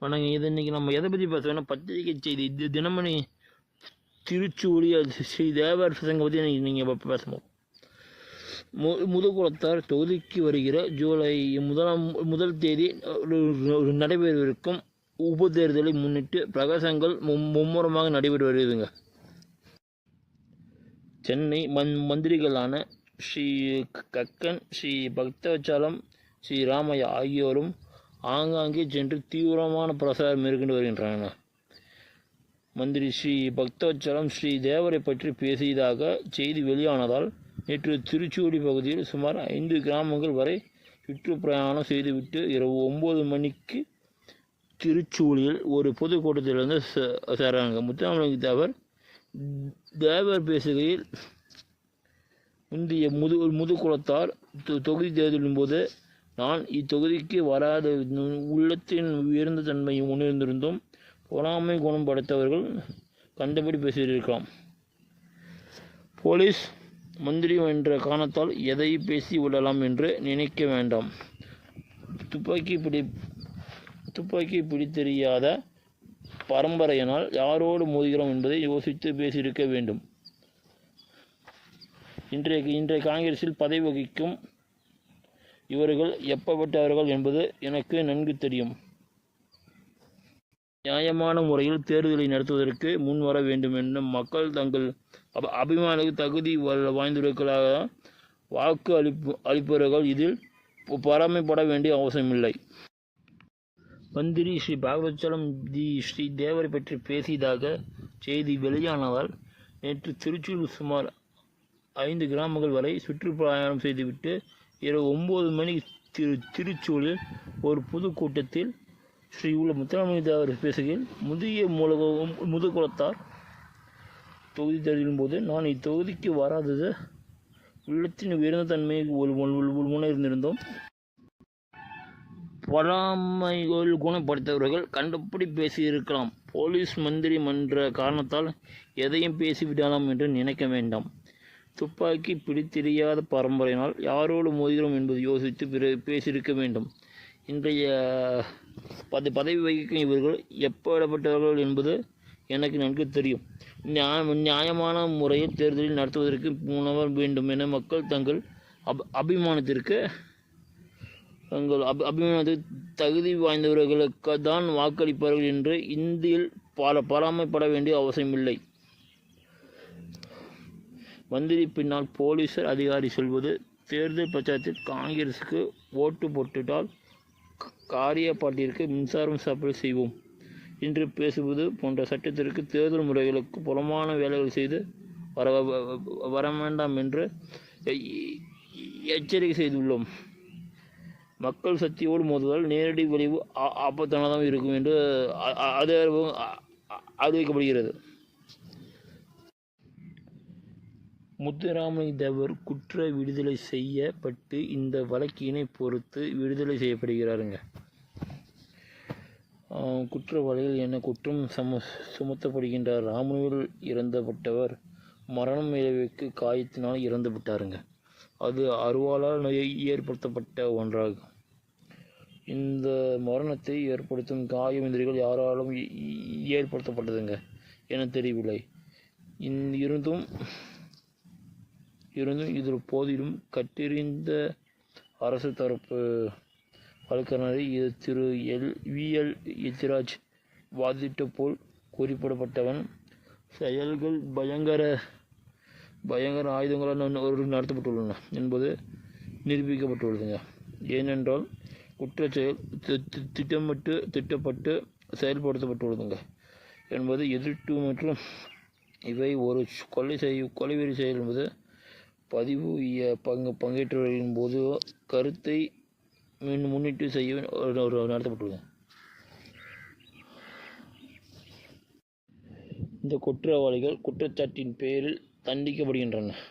வணங்க. இது இன்றைக்கி நம்ம எதை பற்றி பேசுவோம்னா பத்திரிகை செய்தி தினமணி திருச்சூழி ஸ்ரீ தேவர் சங்க பற்றி நீங்கள் பேசணும். முதுகுளத்தார் தொகுதிக்கு வருகிற ஜூலை முதல் தேதி நடைபெறவிருக்கும் உபதேர்தலை முன்னிட்டு பிரகாசங்கள் மும்முரமாக நடைபெற்று வருதுங்க. சென்னை மந்திரிகளான ஸ்ரீ கக்கன், ஸ்ரீ பக்தவச்சாலம், ஸ்ரீ ராமையா ஆகியோரும் ஆங்காங்கே சென்று தீவிரமான பிரசாரம் மேற்கொண்டு வருகின்றனர். மந்திரி ஸ்ரீ பக்தவச்சாலம் ஸ்ரீ தேவரை பற்றி பேசியதாக செய்தி வெளியானதால் நேற்று திருச்சூடி பகுதியில் சுமார் 5 கிராமங்கள் வரை சுற்றுப்பிரயாணம் செய்துவிட்டு இரவு 9 மணிக்கு திருச்சூழியில் ஒரு பொதுக்கூட்டத்திலிருந்து சேராங்க. முத்துராமலிங்க தேவர் பேசுகையில் முந்தைய முதுகுளத்தார் தொகுதி தேர்தலின் போது நான் இத்தொகுதிக்கு வராத உள்ளத்தின் உயர்ந்த தன்மையை உணர்ந்திருந்தும் பொறாமை குணம் படைத்தவர்கள் கண்டபடி பேசியிருக்கலாம். போலீஸ் மந்திரி என்ற காரணத்தால் எதை பேசி விடலாம் என்று நினைக்க வேண்டாம். துப்பாக்கி பிடித்தெரியாத பரம்பரையினால் யாரோடு மோதுகிறோம் என்பதை யோசித்து பேசியிருக்க வேண்டும். இன்றைய காங்கிரஸில் பதவி வகிக்கும் இவர்கள் எப்பப்பட்டவர்கள் என்பது எனக்கு நன்கு தெரியும். நியாயமான முறையில் தேர்தலை நடத்துவதற்கு முன் வர வேண்டும் என்ற மக்கள் தங்கள் அபிமானுக்கு தகுதி வாய்ந்தவர்களாக வாக்கு அளிப்பவர்கள் இதில் பொறாமைப்பட வேண்டிய அவசியமில்லை. மந்திரி ஸ்ரீ பாகவச்சலம் ஸ்ரீ தேவரை பற்றி பேசியதாக செய்தி வெளியானதால் நேற்று திருச்சியில் சுமார் 5 கிராமங்கள் வரை சுற்றுப்பிரயாணம் செய்துவிட்டு இரவு 9 மணிக்கு திருச்சூரில் ஒரு பொதுக்கூட்டத்தில் ஸ்ரீ முத்துராமலிங்க தேவர் பேசுகையில், முதுகுலத்தார் தொகுதி தேர்தலின் போது நான் இத்தொகுதிக்கு வராதது உள்ளத்தின் உயர்ந்த தன்மையை உணர்ந்திருந்தோம். பொறாமைகள் குணப்படுத்தவர்கள் கண்டபடி பேசியிருக்கலாம். போலீஸ் மந்திரி மன்ற காரணத்தால் எதையும் பேசிவிடலாம் என்று நினைக்க வேண்டாம். துப்பாக்கி பிடித்தெரியாத பரம்பரையினால் யாரோடு மோதுகிறோம் என்பது யோசித்து பேசியிருக்க வேண்டும். இன்றைய பதவி வகிக்கும் இவர்கள் எப்படிப்பட்டவர்கள் என்பது எனக்கு நன்கு தெரியும். நியாயமான முறையில் தேர்தலில் நடத்துவதற்கு முன்வர வேண்டும் என மக்கள் தங்கள் அபிமானத்திற்கு தகுதி வாய்ந்தவர்களுக்கு தான் வாக்களிப்பார்கள் என்று இந்தியில் பராமைப்பட வேண்டிய அவசியமில்லை. மந்திரி பின்னால் போலீசார் அதிகாரி சொல்வது, தேர்தல் பிரச்சாரத்தில் காங்கிரஸுக்கு ஓட்டு போட்டுட்டால் காரியப்பாட்டிற்கு மின்சாரம் சப்ளை செய்வோம் என்று பேசுவது போன்ற சட்டத்திற்கு தேர்தல் முறைகளுக்கு புறமான வேலைகள் செய்து வர வேண்டாம் என்று எச்சரிக்கை செய்துள்ளோம். மக்கள் சக்தியோடு மோதுவதால் நேரடி விளைவு ஆபத்தானதாக இருக்கும் என்று அறிவிக்கப்படுகிறது. முத்துராமலிங்க தேவர் குற்ற விடுதலை செய்யப்பட்டு இந்த வழக்கினை பொறுத்து விடுதலை செய்யப்படுகிறாருங்க. குற்ற வழக்கில் என்ன குற்றம் சுமத்தப்படுகின்றார்? ராமனூரில் இறந்தப்பட்டவர் மரணம் விளைவிக்கு காயத்தினால் இறந்து விட்டாருங்க. அது அருவாளால் ஏற்படுத்தப்பட்ட ஒன்றாகும். இந்த மரணத்தை ஏற்படுத்தும் காயமிந்திரிகள் யாராலும் ஏற்படுத்தப்பட்டதுங்க என தெரியவில்லை. இருந்தும் இதில் போதிலும் கட்டறிந்த அரசு தரப்பு வழக்கறிஞரை திரு வி.எல். எத்திராஜ் வாதிட்ட போல் குறிப்பிடப்பட்டவன் செயல்கள் பயங்கர ஆயுதங்களால் நடத்தப்பட்டுள்ளன என்பது நிரூபிக்கப்பட்டுள்ளதுங்க. ஏனென்றால் குற்றச்செயல் திட்டப்பட்டு செயல்படுத்தப்பட்டுள்ளதுங்க என்பது எதிர்ப்பு மற்றும் இவை ஒரு கொலைவெறி செயல் என்பது பதிவு பங்கேற்றவர்களின் போது கருத்தை முன்னிட்டு செய்ய நடத்தப்பட்டுள்ளது. இந்த குற்றவாளிகள் குற்றச்சாட்டின் பேரில் தண்டிக்கப்படுகின்றனர்.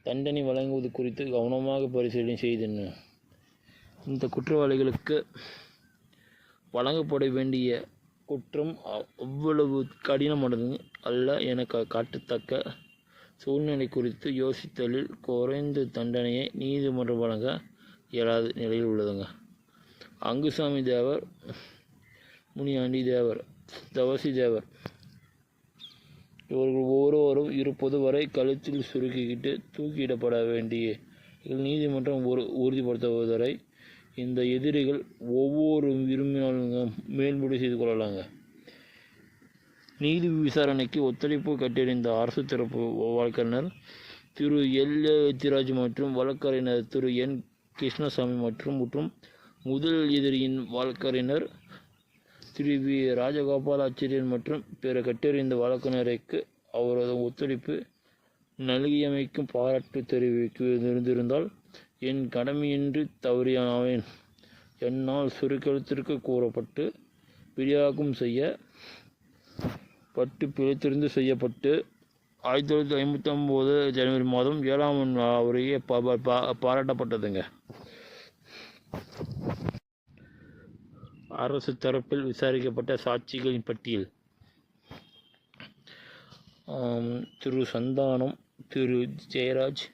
தண்டனை வழங்குவது குறித்து கவனமாக பரிசீலனை செய்தன. இந்த குற்றவாளிகளுக்கு வழங்கப்பட வேண்டிய குற்றம் அவ்வளவு கடினமானது அல்ல என காட்டத்தக்க சூழ்நிலை குறித்து யோசித்தலில் குறைந்த தண்டனையை நீதிமன்றம் வழங்க இயலாத நிலையில் உள்ளதுங்க. அங்குசாமி தேவர், முனியாண்டி தேவர், தவசி தேவர் இவர்கள் ஒவ்வொருவரும் இருப்பது வரை கழுத்தில் சுருக்கிக்கிட்டு தூக்கியிடப்பட வேண்டிய நீதிமன்றம் உறுதிப்படுத்துவதை இந்த எதிரிகள் ஒவ்வொரு விரும்பினாலும் மேல்முடி செய்து கொள்ளலாங்க. நீதி விசாரணைக்கு ஒத்துழைப்பு கட்டறிந்த அரசு தரப்பு வழக்கறிஞர் திரு எல். எத்திராஜ் மற்றும் வழக்கறிஞர் திரு என். கிருஷ்ணசாமி மற்றும் முதல் எதிரியின் வழக்கறிஞர் திரு வி. ராஜகோபாலாச்சாரியன் மற்றும் பிற கட்டறிந்த வழக்கறிஞருக்கு அவரது ஒத்துழைப்பு நல்கியமைக்கும் பாராட்டு தெரிவித்திருந்தால் என் கடமையின்றி தவறியானேன். என்னால் சுருக்கெழுத்திற்கு கூறப்பட்டு பிரியாக்கம் பிழைத்திருந்து செய்யப்பட்டு 1959 ஜனவரி மாதம் 7ஆம் அவரையே பாராட்டப்பட்டதுங்க. அரசு தரப்பில் விசாரிக்கப்பட்ட சாட்சிகளின் பட்டியல்: திரு சந்தானம், திரு ஜெயராஜ்,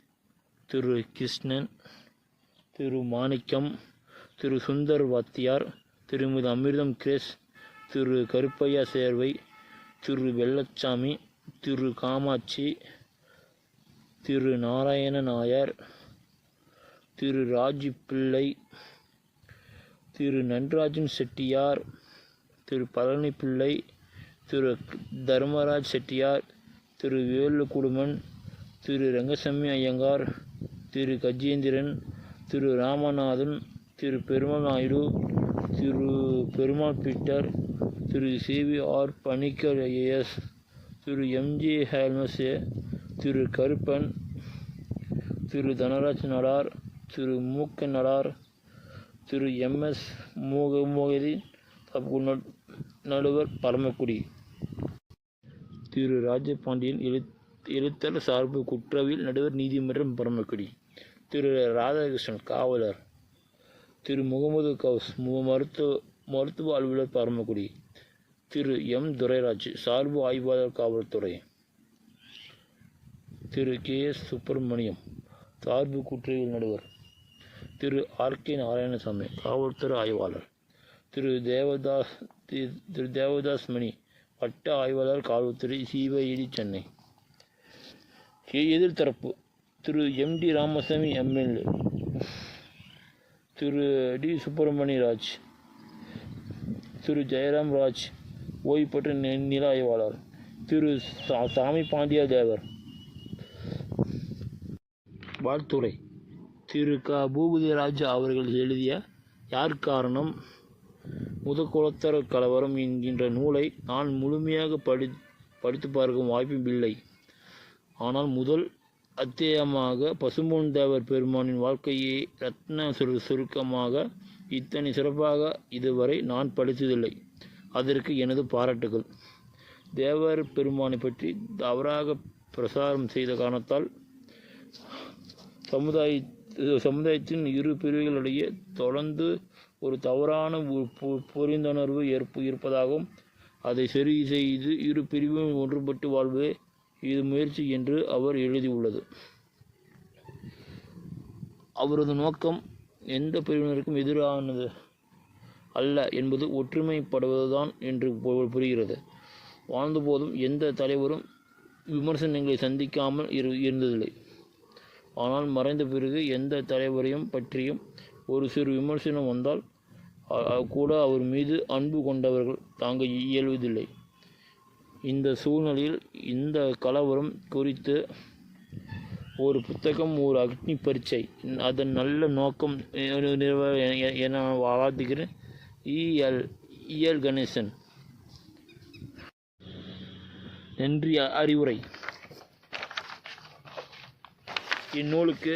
திரு கிருஷ்ணன், திரு மாணிக்கம், திரு சுந்தர் வாத்தியார், திருமதி அமிர்தம் கிரேஸ், திரு கருப்பையா சேர்வை, திரு வெள்ளச்சாமி, திரு காமாட்சி, திரு நாராயண நாயர், திரு ராஜி பிள்ளை, திரு நடராஜன் செட்டியார், திரு பழனி பிள்ளை, திரு தர்மராஜ் செட்டியார், திரு வேலுக்குடுமன், திரு ரங்கசாமி ஐயங்கார், திரு கஜேந்திரன், திரு ராமநாதன், திரு பெருமல் நாயுடு, திரு திரு பெருமாள் பீட்டர், திரு CVR பணிக்கர் AS, திரு MG ஹேல்மஸ், திரு கருப்பன், திரு தனராஜ் நடார், திரு மூக்க நடார், திரு MS மோகதி நடுவர் பரமக்குடி, திரு ராஜபாண்டியன் எழுத்தர் சார்பு குற்றவியல் நடுவர் நீதிமன்றம் பரமக்குடி, திரு ராதாகிருஷ்ணன் காவலர், திரு முகமது கவுஸ் மருத்துவ அலுவலர் பரமக்குடி, திரு M துரைராஜ் சார்பு ஆய்வாளர் காவல்துறை, திரு KS சுப்பிரமணியம் சார்பு குற்றவியல் நடுவர், திரு RK நாராயணசாமி காவல்துறை ஆய்வாளர், திரு தேவதாஸ் மணி வட்ட ஆய்வாளர் காவல்துறை CID சென்னை. எதிர்த்தரப்பு திரு MD ராமசாமி MLA, திரு D சுப்பிரமணிய ராஜ், திரு ஜெயராம் ராஜ் ஓய்வு பெற்ற நில ஆய்வாளர், திரு சாமி பாண்டிய தேவர். வாழ்த்துரை திரு பூபதி ராஜா அவர்கள் எழுதிய யார் காரணம் முதற்குலத்தர கலவரம் என்கின்ற நூலை நான் முழுமையாக படித்து பார்க்கும் வாய்ப்பும் இல்லை. ஆனால் முதல் அத்தியாயமாக பசும்பொன் தேவர் பெருமானின் வாழ்க்கையை ரத்ன சுருக்கமாக இத்தனை சிறப்பாக இதுவரை நான் படித்ததில்லை. அதற்கு எனது பாராட்டுகள். தேவர் பெருமானை பற்றி தவறாக பிரசாரம் செய்த காரணத்தால் சமுதாயத்தின் இரு பிரிவுகளிடையே தொடர்ந்து ஒரு தவறான புரிந்துணர்வு இருப்பதாகவும் அதை சரி செய்து இரு பிரிவும் ஒன்றுபட்டு வாழ்வதே இது முயற்சி என்று அவர் எழுதியுள்ளது. அவரது நோக்கம் எந்த பிரிவினருக்கும் எதிரானது அல்ல என்பது ஒற்றுமைப்படுவதுதான் என்று புரிகிறது. வாழ்ந்தபோதும் எந்த தலைவரும் விமர்சனங்களை சந்திக்காமல் இருந்ததில்லை. ஆனால் மறைந்த பிறகு எந்த தலைவரையும் பற்றியும் ஒரு சிறு விமர்சனம் வந்தால் கூட அவர் மீது அன்பு கொண்டவர்கள் தாங்க இயல்வதில்லை. இந்த சூழ்நிலையில் இந்த கலவரம் குறித்து ஒரு புத்தகம், ஒரு அக்னி பரீட்சை, அதன் நல்ல நோக்கம் என வாழ்த்துகிறேன். EL கணேசன். நன்றி. அறிவுரை. இந்நூலுக்கு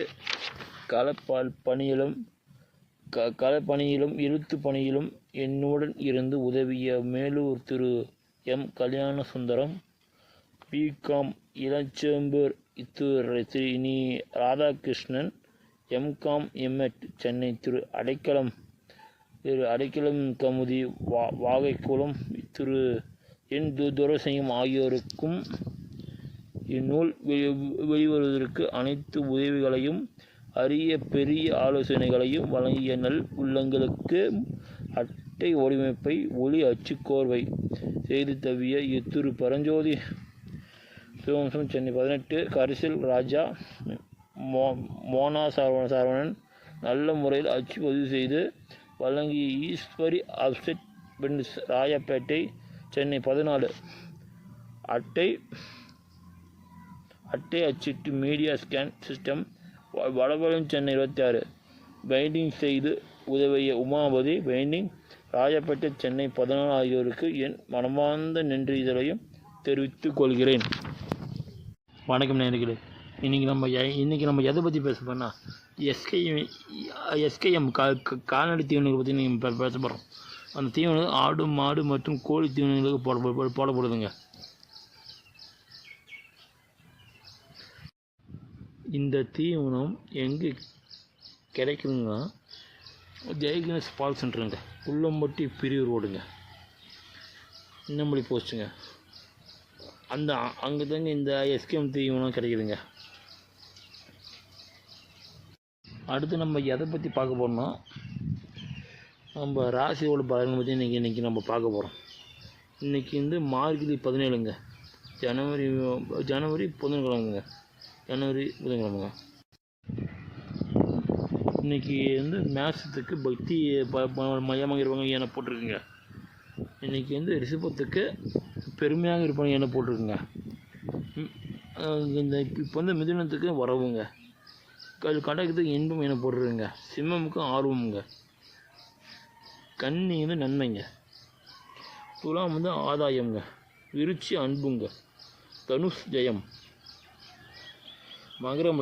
களப்பணியிலும் எழுத்து பணியிலும் என்னுடன் இருந்து உதவிய மேலூர் திரு M கல்யாண சுந்தரம், BCom இளஞ்சேம்பூர் திரு ராதாகிருஷ்ணன், MCom MAt சென்னை திரு அடைக்கலம் கமுதி வாகைக்குளம் திரு N துரைசிங்கம் ஆகியோருக்கும் இந்நூல் வெளிவருவதற்கு அனைத்து உதவிகளையும் அரிய பெரிய ஆலோசனைகளையும் வழங்கிய நல் உள்ளங்களுக்கு அட்டை வடிவமைப்பை ஒளி அச்சுக்கோர்வை செய்து தவிய திரு பரஞ்சோதி சிவவம்சம் சென்னை 18 கரிசல் ராஜா மோனா சரவணன் நல்ல முறையில் அச்சு பதிவு செய்து வழங்கிய ஈஸ்வரி அப்செட் பென்ஸ் ராயப்பேட்டை சென்னை 14 அட்டை அச்சிட்டு media scan system Vadapalani Chennai 26 binding செய்து உதவிய உமாபதி பைண்டிங் ராயப்பேட்டை சென்னை 14 ஆகியோருக்கு என் மனமார்ந்த நன்றிதலையும் தெரிவித்துக் கொள்கிறேன். வணக்கம் நேயர்களே. இன்றைக்கி நம்ம எதை பற்றி பேச போனால் எஸ்கேஎம் கால்நடை தீவனங்களை பற்றி நீங்கள் பேச போகிறோம். அந்த தீவனம் ஆடு மாடு மற்றும் கோழி தீவனங்களுக்கு போடப்படுதுங்க. இந்த தீவனம் எங்கே கிடைக்குதுங்கன்னா ஜெயகணேஷ் பால் சென்டருங்க, புள்ளம்பட்டி பிரிவு ரோடுங்க, இன்னம்படி போஸ்ட்டுங்க. அங்கே தாங்க இந்த எஸ்கேஎம் தீவனம் கிடைக்குதுங்க. அடுத்து நம்ம எதை பற்றி பார்க்க போகிறோம்னா நம்ம ராசியோட பலனை பற்றி இன்றைக்கி நம்ம பார்க்க போகிறோம். இன்றைக்கி மார்கழி 17ங்க, ஜனவரி புதன்கிழமைங்க, புதன்கிழமைங்க. இன்றைக்கி மேசத்துக்கு பக்தி மையமாக இருப்பாங்க என போட்டிருக்குங்க. இன்றைக்கி ரிஷபத்துக்கு பெருமையாக இருப்பாங்க என போட்டிருக்குங்க. இப்போ மிதுனத்துக்கு வரவுங்க, கடகத்துக்கு இன்பம் என போட்டிருக்குங்க. சிம்மமுக்கு ஆர்வமுங்க. கன்னி வந்து நன்மைங்க. துலாம் வந்து ஆதாயங்க. விருச்சி அன்புங்க. தனுஷ் ஜெயம். மகரம்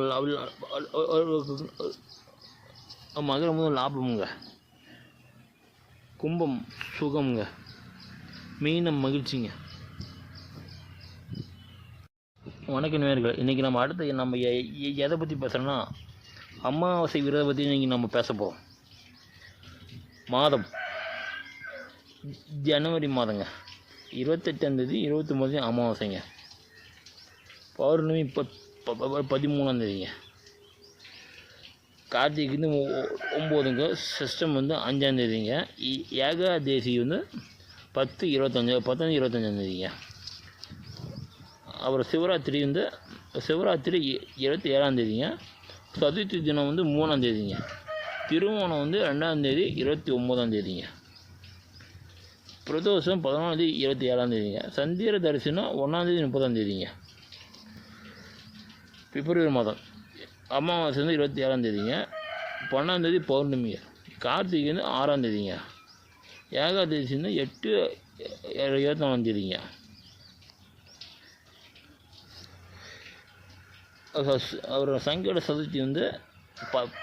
மகரம் வந்து லாபமுங்க. கும்பம் சுகம்ங்க. மீனம் மகிழ்ச்சிங்க. வணக்கம் நேயர்களே, இன்றைக்கி நம்ம எதை பற்றி பேசுகிறோன்னா அமாவாசை விரதத்தை பற்றி இன்றைக்கி நம்ம பேச போகிறோம். மாதம் ஜனவரி மாதங்க. 28ஆந்தேதி 29 அமாவாசைங்க. பௌர்ணமி 13ஆந்தேதிங்க. கார்த்திகை வந்து 9ங்க. சிஸ்டம் வந்து 5ஆந்தேதிங்க. ஏகாதேசி வந்து 10-25ஆந்தேதிங்க. அப்புறம் சிவராத்திரி வந்து 27ஆந்தேதிங்க. சதுர்த்தி தினம் வந்து 3ஆந்தேதிங்க. திருவோணம் வந்து 2ஆந்தேதி 29ஆந்தேதிங்க. பிரதோஷம் 14ஆந்தேதி 27ஆந்தேதிங்க. சந்திர தரிசனம் 1ஆந்தேதி 30ஆந்தேதிங்க. பிப்ரவரி மாதம் அமாவாசை வந்து 27ஆந்தேதிங்க. 12ஆந்தேதி பௌர்ணமிங்க. கார்த்திகை வந்து 6ஆந்தேதிங்க. ஏகாதசி வந்து 8-24ஆந்தேதிங்க. அப்புறம் சங்கட சதுர்த்தி வந்து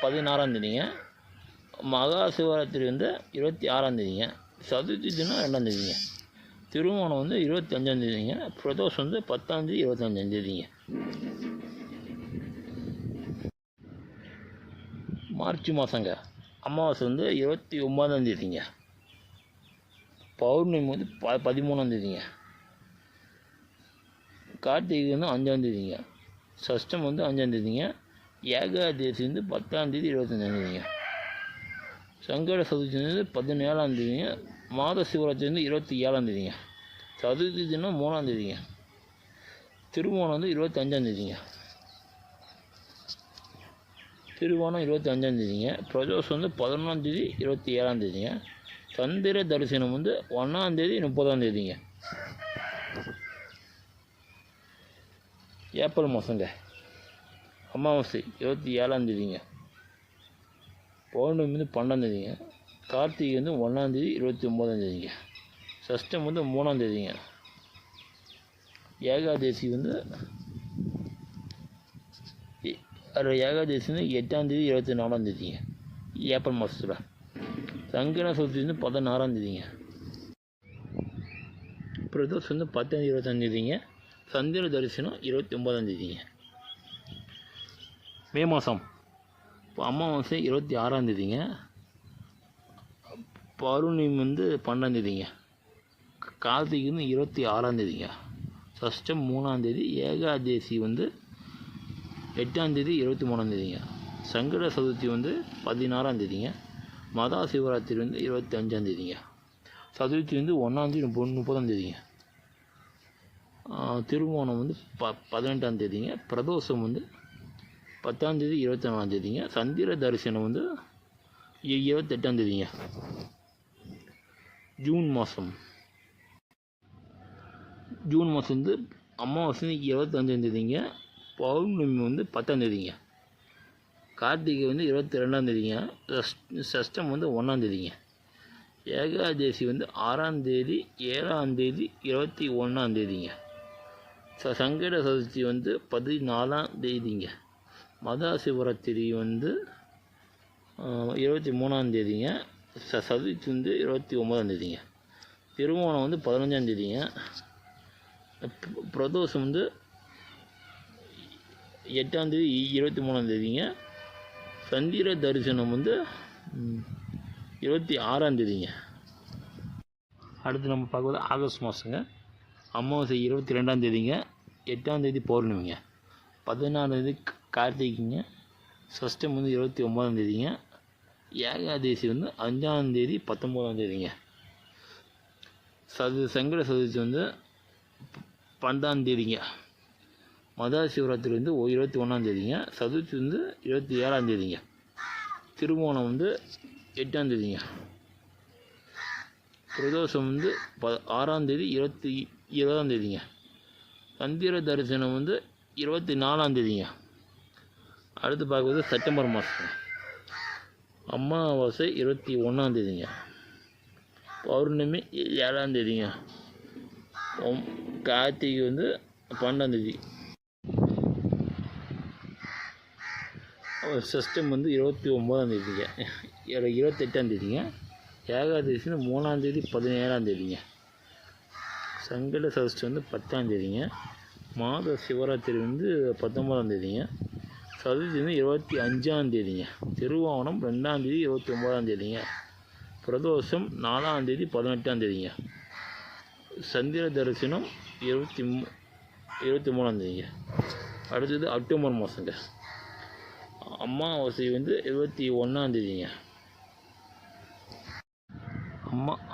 16ஆந்தேதிங்க. மகா சிவராத்திரி வந்து 26ஆந்தேதிங்க. சதுர்த்தி தினம் 2ஆந்தேதிங்க. திருவோணம் வந்து 25ஆந்தேதிங்க. பிரதோஷம் வந்து 10ஆந்தேதி 25ஆந்தேதிங்க. மார்ச் மாதங்க. அமாவாசை வந்து 29ஆந்தேதிங்க. பௌர்ணமி வந்து 13ஆந்தேதிங்க. கார்த்திகை வந்து 5ஆந்தேதிங்க. சஷ்டம் வந்து 5ஆந்தேதிங்க. ஏகாதசி வந்து 10ஆந்தேதி 25ஆந்தேதிங்க. சங்கட சதுர்த்தி வந்து 17ஆந்தேதிங்க. மாத சிவராத்திரி வந்து 27ஆந்தேதிங்க. சதுர்த்தி தினம் 3ஆந்தேதிங்க. திருவோணம் வந்து 25ஆந்தேதிங்க. திருவோணம் 25ஆந்தேதிங்க. பிரதோஷம் வந்து 11ஆந்தேதி 27ஆந்தேதிங்க. சந்திர தரிசனம் வந்து 1ஆந்தேதி 30ஆந்தேதிங்க. ஏப்ரல் மாதங்க. அமாவாசை 27ஆந்தேதிங்க. பௌர்ணமி வந்து 12ஆந்தேதிங்க. கார்த்திகை வந்து 1ஆந்தேதி 29ஆந்தேதிங்க. சஷ்டம் வந்து 3ஆந்தேதிங்க. ஏகாதசி வந்து 8ஆந்தேதி 24ஆந்தேதிங்க. ஏப்ரல் மாதத்தில். சங்கட சதுர்த்தி வந்து 16ஆந்தேதிங்க. பிரதோஷம் வந்து 10ஆந்தேதி 25ஆந்தேதிங்க. சந்திர தரிசனம் 29ஆந்தேதிங்க. மே மாதம் அமாவாசை 26ஆந்தேதிங்க. பௌர்ணமி வந்து 12ஆந்தேதிங்க. கார்த்திகை வந்து 26ஆந்தேதிங்க. சஷ்டம் 3ஆந்தேதி. ஏகாதசி வந்து 8ஆந்தேதி 23ஆந்தேதிங்க. சங்கட சதுர்த்தி வந்து 16ஆந்தேதிங்க. மகா சிவராத்திரி வந்து 25ஆந்தேதிங்க. சதுர்த்தி வந்து 1ஆந்தேதி 30ஆந்தேதிங்க. திருவோணம் வந்து 18ஆந்தேதிங்க. பிரதோஷம் வந்து 10ஆந்தேதி 24ஆந்தேதிங்க. சந்திர தரிசனம் வந்து 28ஆந்தேதிங்க. ஜூன் மாதம் வந்து அமாவாசை 25ஆந்தேதிங்க. பௌர்ணமி வந்து 10ஆந்தேதிங்க. கார்த்திகை வந்து 22ஆந்தேதிங்க. சஷ்டம் வந்து 1ஆந்தேதிங்க. ஏகாதசி வந்து 6ஆந்தேதி 7ஆந்தேதி 21ஆந்தேதிங்க. சங்கட சதுர்த்தி வந்து 14ஆந்தேதிங்க. மகா சிவராத்திரி வந்து 23ஆந்தேதிங்க. சதுர்த்தி வந்து 29ஆந்தேதிங்க. திருவோணம் வந்து 15ஆந்தேதிங்க. பிரதோஷம் வந்து 8ஆந்தேதி 23ஆந்தேதிங்க. சந்திர தரிசனம் வந்து 26ஆந்தேதிங்க. அடுத்து நம்ம பார்க்குறது ஆகஸ்ட் மாதங்க. அமாவாசை 22ஆந்தேதிங்க. 8ஆந்தேதி பௌர்ணமிங்க. 16ஆந்தேதி கார்த்திகைங்க. சஷ்டம் வந்து 29ஆந்தேதிங்க. ஏகாதசி வந்து 5ஆந்தேதி 19ஆந்தேதிங்க. சங்கட சதுர்த்தி வந்து 12ஆந்தேதிங்க. மகா சிவராத்திரி வந்து 21ஆந்தேதிங்க. சதுர்த்தி வந்து 27ஆந்தேதிங்க. திருவோணம் வந்து 8ஆந்தேதிங்க. பிரதோஷம் வந்து 6ஆந்தேதி 20ஆந்தேதிங்க. சந்திர தரிசனம் வந்து 24ஆந்தேதிங்க. அடுத்து பார்க்குறது செப்டம்பர் மாதம். அமாவாசை 21ஆந்தேதிங்க. பௌர்ணமி 7ஆம் தேதிங்க. கார்த்திகை வந்து 12ஆம் தேதி. சஷ்டம் வந்து 29ஆம் தேதிங்க. 28ஆம் தேதிங்க. ஏகாதசி 3ஆம் தேதி 17ஆம் தேதிங்க. சங்கட சஷ்டி வந்து 10ஆம் தேதிங்க. மாத சிவராத்திரி வந்து 19ஆம் தேதிங்க. சதுர்த்தி வந்து 25ஆம் தேதிங்க. திருவோணம் 2ஆம் தேதி 29ஆம் தேதிங்க. பிரதோஷம் 4ஆம் தேதி 18ஆம் தேதிங்க. சந்திர தரிசனம் 23ஆம் தேதிங்க. அடுத்தது அக்டோபர் மாதங்க. அமாவாசை வந்து 21ஆம் தேதிங்க.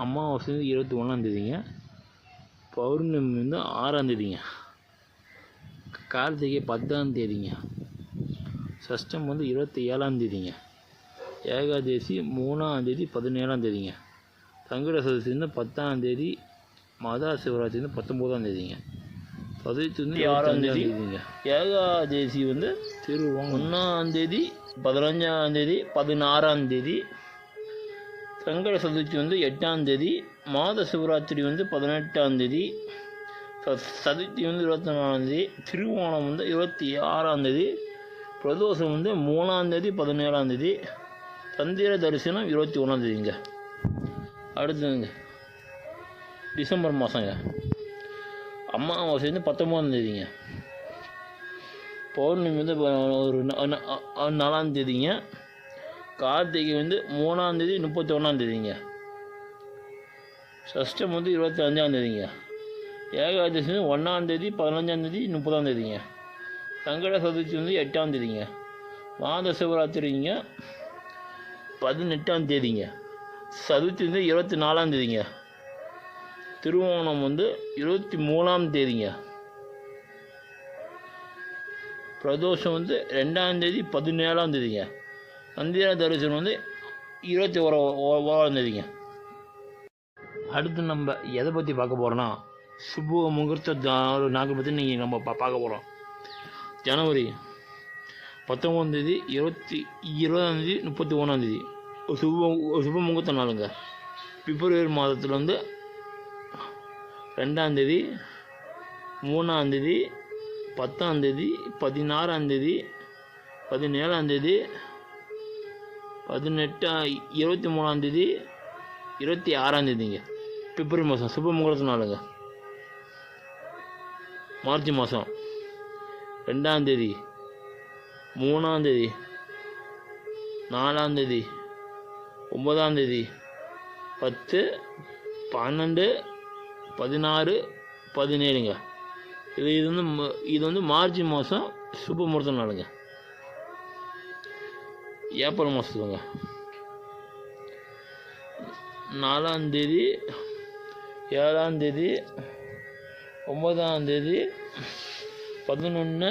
அமாவாசை வந்து 21ஆம் தேதிங்க. பௌர்ணமி வந்து 6ஆம் தேதிங்க. கார்த்திகை 10ஆம் தேதிங்க. சஷ்டம் வந்து 27ஆம் தேதிங்க. ஏகாதசி 3ஆம் தேதி 17ஆம் தேதிங்க. சங்கட சதுர்த்தி வந்து 10ஆம் தேதி. மகா சிவராத்திரி வந்து 19ஆம் தேதிங்க. சதுர்த்தி வந்து 6ஆம் தேதிங்க. ஏகாதசி வந்து 1ஆம் தேதி 15ஆம் தேதி 16ஆம் தேதி. சங்கட சதுர்த்தி வந்து 8ஆம் தேதி. மாத சிவராத்திரி வந்து 18ஆம் தேதி. சதுர்த்தி வந்து 24ஆம் தேதி. திருவோணம் வந்து 26ஆம் தேதி. பிரதோஷம் வந்து 3ஆம் தேதி 17ஆம் தேதி. சந்திர தரிசனம் 21ஆம் தேதிங்க. அடுத்ததுங்க டிசம்பர் மாதங்க. அமாவாசை வந்து 19ஆம் தேதிங்க. பௌர்ணமி வந்து 4ஆம் தேதிங்க. கார்த்திகை வந்து 3ஆம் தேதி 31ஆம் தேதிங்க. சஷ்டம் வந்து 25ஆம் தேதிங்க. ஏகாதசி வந்து 1ஆம் தேதி 15ஆம் தேதி 30ஆம் தேதிங்க. சங்கட சதுர்த்தி வந்து 8ஆம் தேதிங்க. மாத சிவராத்திரிங்க 18ஆம் தேதிங்க. சதுர்த்தி வந்து 24ஆம் தேதிங்க. திருவோணம் வந்து 23ஆம் தேதிங்க. பிரதோஷம் வந்து 2ஆம் தேதி 17ஆம் தேதிங்க. சந்திர தரிசனம் வந்து 21ஆம் தேதிங்க. அடுத்து நம்ம எதை பற்றி பார்க்க போகிறோன்னா சுப முகூர்த்த நாட்கள் பற்றி நீங்கள் நம்ம பார்க்க போகிறோம். ஜனவரி 19ஆம் தேதி 20ஆம் தேதி 31ஆம் தேதி சுப முகூர்த்த நாளுங்க. பிப்ரவரி மாதத்தில் வந்து 2ஆம் தேதி 3ஆம் தேதி 10ஆம் தேதி 16ஆம் தேதி 17ஆம் தேதி 23ஆம் தேதி 26ஆம் தேதிங்க. பிப்ரவரி மாதம் சுப முகூர்த்த நாளுங்க. மார்ச் மாதம் 2ஆம் தேதி 3ஆம் தேதி 4ஆம் தேதி 9ஆம் தேதி 10 12 16 17ங்க. இது வந்து மார்ச் மாதம் சுப முகூர்த்த நாளுங்க. ஏப்ரல் மாதத்துக்குங்க 4ஆம் தேதி 7ஆம் தேதி 9ஆம் தேதி 11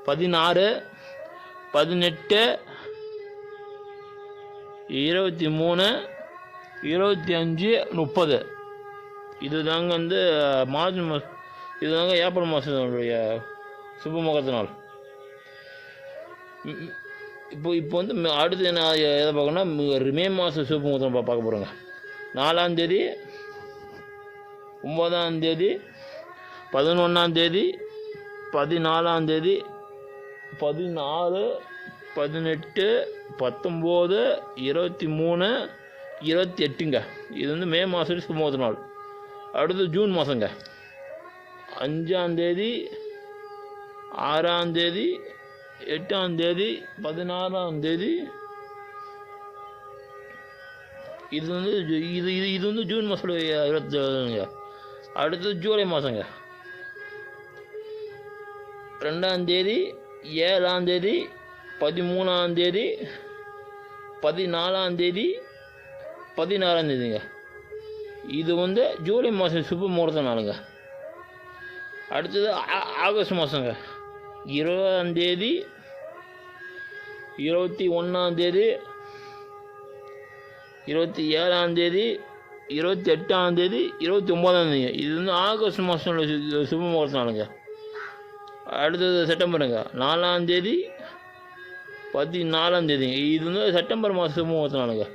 16 18 23 25 30 இது தாங்க வந்து மார்ச் மாதம். இது தாங்க ஏப்ரல் மாதத்துடைய சுப முகூர்த்த நாள். இப்போ வந்து அடுத்து நான் எதை பார்க்கணுன்னா மே மாதம் சுப முகூர்த்தம் பார்க்க போகிறோங்க. 4ஆம் தேதி 9ஆம் தேதி 11ஆம் தேதி 14ஆம் தேதி 16 18 19 23 28ங்க. இது வந்து மே மாதம் சுப முகூர்த்த நாள். அடுத்து ஜூன் மாதங்க. 5ஆம் தேதி 6ஆம் தேதி 8ஆம் தேதி 16ஆம் தேதி. இது வந்து ஜூன் மாதம் 27ங்க. அடுத்தது ஜூலை மாதங்க. 2ஆம் தேதி 7ஆம் தேதி 13ஆம் தேதி 14ஆம் தேதி 16ஆம் தேதிங்க. இது வந்து ஜூலை மாதம் சுப முகூர்த்த நாளுங்க. அடுத்தது ஆகஸ்ட் மாதங்க. 20ஆம் தேதி 21ஆம் தேதி 27ஆம் தேதி 28ஆம் தேதி 29ஆம் தேதி. இது வந்து ஆகஸ்ட் மாதம் சுப முகூர்த்த நாளுங்க. அடுத்தது செப்டம்பருங்க. 4ஆம் தேதி 14ஆம் தேதி. இது வந்து செப்டம்பர் மாதம் சுப முகூர்த்த நாளுங்க.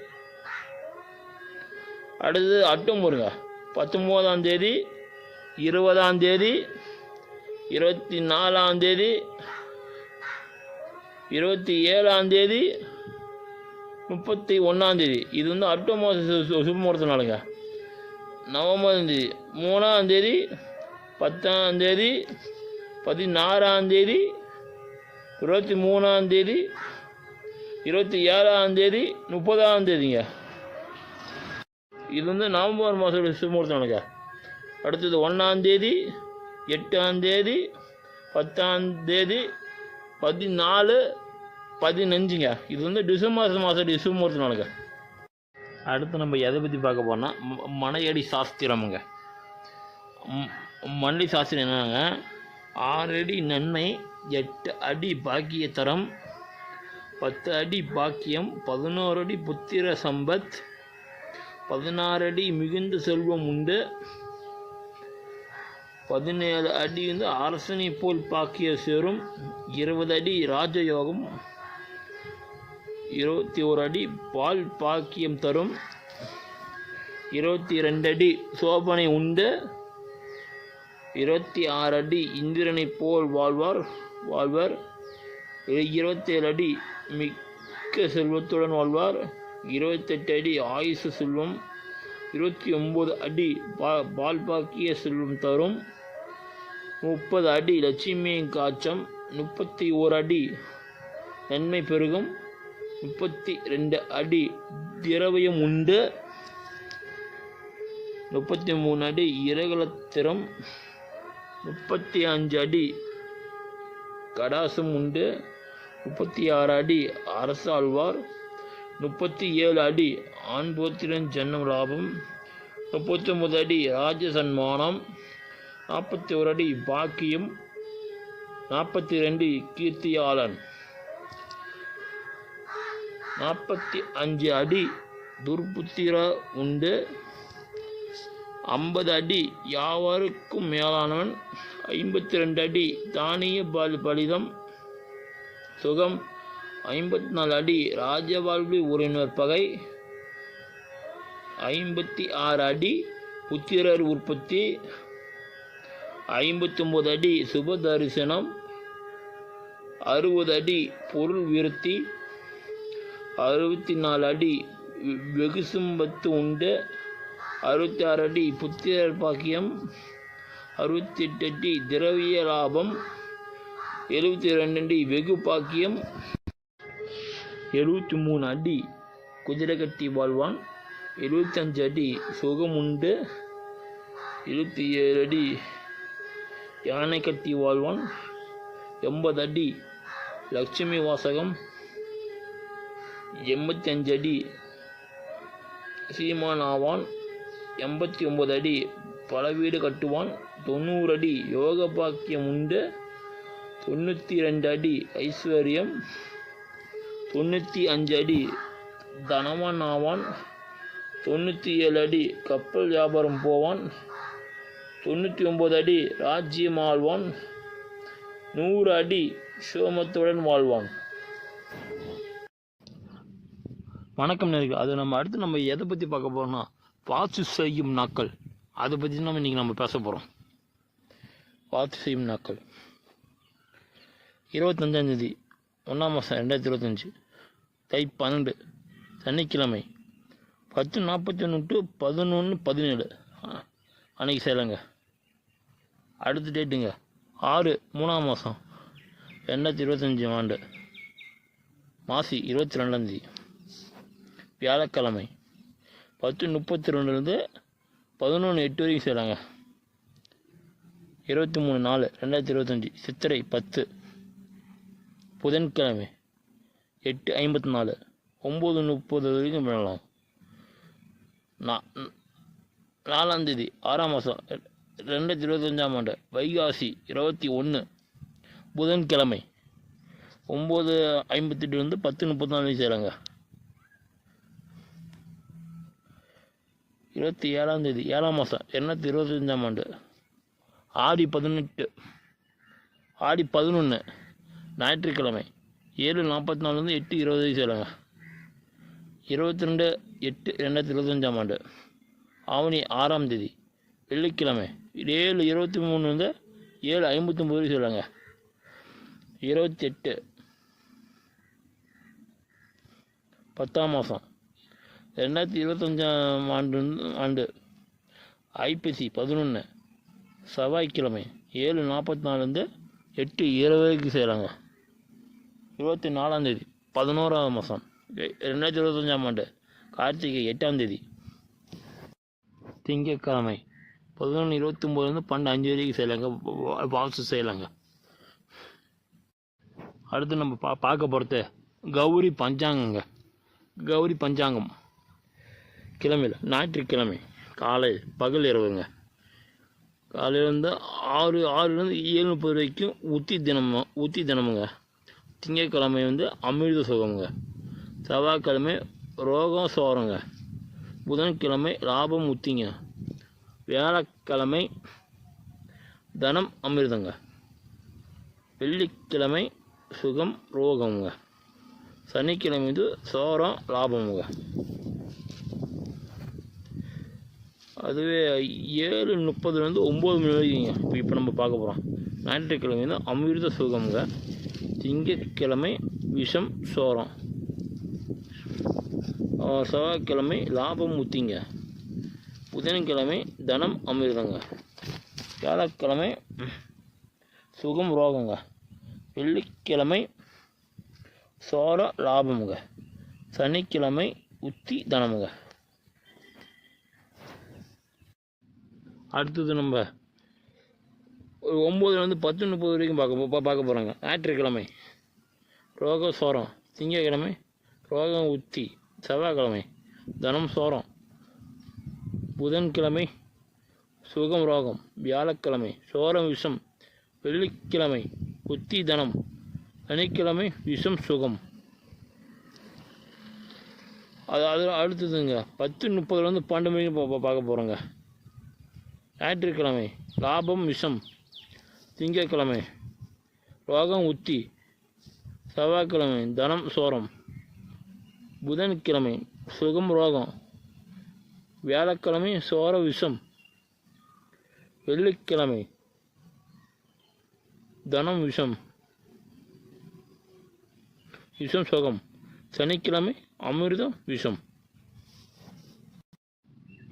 அடுத்தது அக்டோபருங்க. 19ஆம் தேதி, 20ஆம் தேதி, 24ஆம் தேதி, 27ஆம் தேதி, 31ஆம் தேதி. இது வந்து அக்டோபர் சுபமுகூர்த்த நாளுங்க. நவம்பராம் தேதி, 3ஆம் தேதி, 10ஆம் தேதி, 16ஆம் தேதி, 23ஆம் தேதி, 27ஆம் தேதி, 30ஆம் தேதிங்க. இது வந்து நவம்பர் மாதம் சுபமுகூர்த்த நாளுங்க. அடுத்தது 1ஆம் தேதி, 8ஆம் தேதி, 10ஆம் தேதி, 14, 15ங்க. இது வந்து டிசம்பர் மாதம் சுபமுகூர்த்த நாளுங்க. அடுத்து நம்ம எதை பற்றி பார்க்க போனால் மனையடி சாஸ்திரமுங்க. மனையடி சாஸ்திரம் என்னங்க, 6 அடி நன்மை, 8 அடி பாக்கிய தரம், 10 அடி பாக்கியம், 11 அடி புத்திர சம்பத், 16 அடி மிகுந்த செல்வம் உண்டு, 17 அடி வந்து அரசனை போல் பாக்கிய சேரும், 20 அடி ராஜயோகம், 21 அடி பால் பாக்கியம் தரும், 22 அடி சோபனை உண்டு, 26 அடி இந்திரனை போல் வாழ்வர், 27 அடி மிக்க செல்வத்துடன் வாழ்வார், 28 அடி ஆயுசு செல்வம், 29 அடி பால் பாக்கிய செல்வம் தரும், 30 அடி லட்சுமியின் காச்சம், 31 அடி நன்மை பெருகும், 32 அடி திரவியம் உண்டு, 33 அடி இரகலத்திரம், 35 அடி கடாசம் உண்டு, 36 அடி அரசாழ்வார், 37 அடி ஆண்போத்திரன் ஜன்ம லாபம், 39 அடி ராஜசன்மானம், 41 அடி பாக்கியம், 42 கீர்த்தியாளன், 45 அடி துர்புத்திர உண்டு, 50 அடி யாவருக்கும் மேலானவன், 52 அடி தானிய பலிதம் சுகம், 54 அடி ராஜவாழ்வு உறவினர் பகை, 56 அடி புத்திரர் உற்பத்தி, 59 அடி சுப தரிசனம், 60 அடி பொருள் விருத்தி, 64 அடி வெகு சம்பத்து உண்டு, 66 அடி புத்திரர் பாக்கியம், 68 அடி திரவிய லாபம், 72 அடி வெகு பாக்கியம், 73 அடி குதிரை கட்டி வாழ்வான், 75 அடி சுகம் உண்டு, 77 அடி யானை கட்டி வாழ்வான், 80 அடி லட்சுமி வாசகம், 85 அடி சீமான் ஆவான், 89 அடி பல வீடு கட்டுவான், 90 அடி யோக பாக்கியம் உண்டு, 92 அடி ஐஸ்வர்யம், 95 அடி தனவான் ஆவான், 97 அடி கப்பல் வியாபாரம் போவான், 99 அடி ராஜ்யம் ஆழ்வான், 100 அடி சோமத்துடன் வாழ்வான். வணக்கம் நேயர்களே. அது அடுத்து நம்ம எதை பற்றி பார்க்க போகிறோம்னா வாட்சி செய்யும் நாட்கள். அதை பற்றி இன்றைக்கி நம்ம பேச போகிறோம். வாட்சி செய்யும் நாட்கள் 25ஆம் தேதி 1ஆம் மாதம் 2025 தை 12 சனிக்கிழமை 10:41 to 11:17 அன்றைக்கி செய்யலைங்க. அடுத்த டேட்டுங்க 6 3ஆம் மாதம் 2025 ஆண்டு மாசி 22ஆம் தேதி வியாழக்கிழமை 10:32 11:08 வரைக்கும் செய்யலாங்க. 23/4/2025 சித்திரை 10 புதன்கிழமை 8:54 9:30 வரைக்கும் பண்ணலாம். 4ஆம் தேதி 6ஆம் மாதம் 2025ஆம் ஆண்டு வைகாசி 21 புதன்கிழமை 9:58 10:34 செய்யலாங்க. 27ஆம் தேதி 7ஆம் மாதம் 2025ஆம் ஆண்டு ஆடி 11 ஞாயிற்றுக்கிழமை 7:44 8:20 செய்யலாங்க. 22/8/2025ஆம் ஆண்டு ஆவணி 6ஆம் தேதி வெள்ளிக்கிழமை 7:23 7:59 வரைக்கும் சொல்லுங்க. 28 10ஆம் மாதம் 2025ஆம் ஆண்டு ஐப்பசி 11 செவ்வாய்க்கிழமை 7:44 8:20 வரைக்கும் செய்யலாங்க. 24ஆம் தேதி 11ஆம் மாதம் 2025ஆம் ஆண்டு கார்த்திகை 8ஆம் தேதி திங்கட்கிழமை 11:29 12:05 வரைக்கும் செய்யலாங்க. வாட்ஸ் செய்யலாங்க. அடுத்து நம்ம பார்க்க போகிறது கௌரி பஞ்சாங்கங்க. கௌரி பஞ்சாங்கம் கிழமையில் ஞாயிற்றுக்கிழமை காலை பகல் இரவுங்க. காலையிலேருந்து 6:06 7:30 வரைக்கும் உத்தி தினமுங்க. திங்கட்கிழமை அமிர்த சுகமுங்க. செவ்வாய்க்கிழமை ரோகம் சோரங்க. புதன்கிழமை லாபம் உத்திங்க. வியாழக்கிழமை தனம் அமிர்தங்க. வெள்ளிக்கிழமை சுகம் ரோகமுங்க. சனிக்கிழமை சோரம் லாபமுங்க. அதுவே 7:30 9 மணி வரைக்குங்க. இப்போ நம்ம பார்க்க போகிறோம். ஞாயிற்றுக்கிழமை அமிர்த சுகமுங்க. திங்கட்கிழமை விஷம் சோரம். செவ்வாய்க்கிழமை லாபம் முத்திங்க. புதன்கிழமை தனம் அமிர்தங்க. வியாழக்கிழமை சுகம் ரோகங்க. வெள்ளிக்கிழமை சோர லாபமுங்க. சனிக்கிழமை உத்தி தனமுங்க. அடுத்தது நம்ம 9 10:30 வரைக்கும் பார்க்க போகிறாங்க. ஞாயிற்றுக்கிழமை ரோக சோரம். திங்கட்கிழமை ரோகம் உத்தி. செவ்வாய்க்கிழமை தனம் சோரம். புதன்கிழமை சுகம் ரோகம். வியாழக்கிழமை சோரம் விஷம். வெள்ளிக்கிழமை உத்தி தனம். சனிக்கிழமை விஷம் சுகம். அது அடுத்ததுங்க 10:30 12 மணிக்கு பார்க்க போகிறோங்க. ஞாயிற்றுக்கிழமை லாபம் விஷம். திங்கட்கிழமை ரோகம் உத்தி. செவ்வாய்க்கிழமை தனம் சோரம். புதன்கிழமை சுகம் ரோகம். வியாழக்கிழமை சோர விஷம். வெள்ளிக்கிழமை தனம் விஷம் சுகம். சனிக்கிழமை அமிர்தம் விஷம்.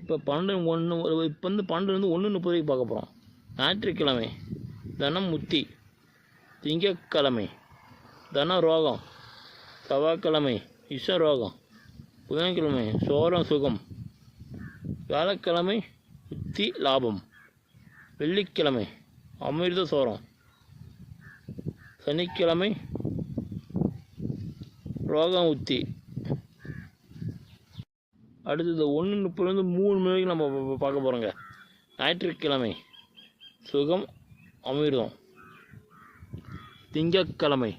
இப்போ 12 1:30 வரைக்கும் பார்க்க போகிறோம். ஞாயிற்றுக்கிழமை தனம் முத்தி. திங்கட்கிழமை தன ரோகம். செவ்வாய்க்கிழமை விஷ ரோகம். புதன்கிழமை சோரம் சுகம். வியாழக்கிழமை உத்தி லாபம். வெள்ளிக்கிழமை அமிர்த சோரம். சனிக்கிழமை ரோகம் உத்தி. அடுத்தது 1:30 3 மணி வரைக்கும் நம்ம பார்க்க போகிறோங்க. ஞாயிற்றுக்கிழமை சுகம் அமிர்தம். திங்கட்கிழமை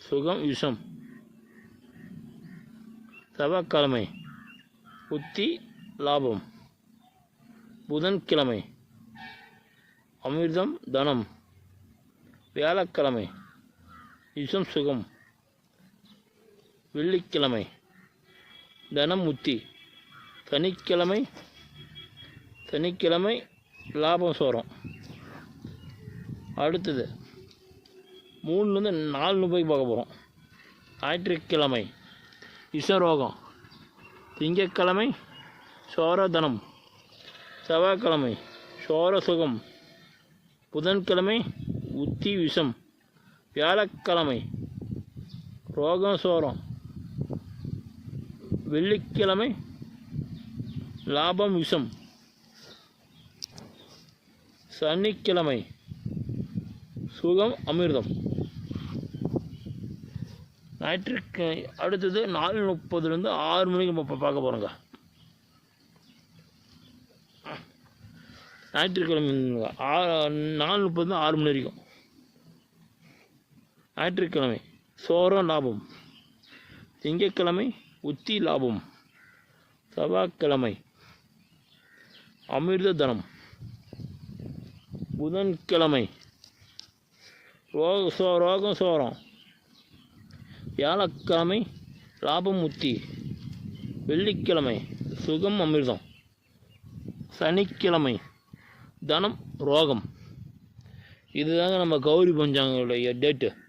சுகம் விஷம். செவ்வாய்க்கிழமை உத்தி லாபம். புதன்கிழமை அமிர்தம் தனம். வியாழக்கிழமை விஷம் சுகம். வெள்ளிக்கிழமை தனம் உத்தி. சனிக்கிழமை லாபம் சோரம். அடுத்தது 3 4 போய் பார்க்க போகிறோம். ஞாயிற்றுக்கிழமை விஷரோகம். திங்கட்கிழமை சோரதனம். செவ்வாய்க்கிழமை சோர சுகம். புதன்கிழமை உத்தி விஷம். வியாழக்கிழமை ரோகம் சோரம். வெள்ளிக்கிழமை லாபம் விஷம். சனிக்கிழமை சுகம் அமிர்தம். ஞாயிற்றுக்கிழமை அடுத்தது 4:30 6 மணிக்கு பார்க்க போகிறோங்க. ஞாயிற்றுக்கிழமை 4:30 6 மணி வரைக்கும். ஞாயிற்றுக்கிழமை சோரம் லாபம். திங்கட்கிழமை உத்தி லாபம். செவ்வாய்க்கிழமை அமிர்த தனம். புதன்கிழமை ரோகம் சோரம். வியாழக்கிழமை லாபம் உத்தி. வெள்ளிக்கிழமை சுகம் அமிர்தம். சனிக்கிழமை தனம் ரோகம். இதுதாங்க நம்ம கௌரி பஞ்சாங்களுடைய டேட்டு.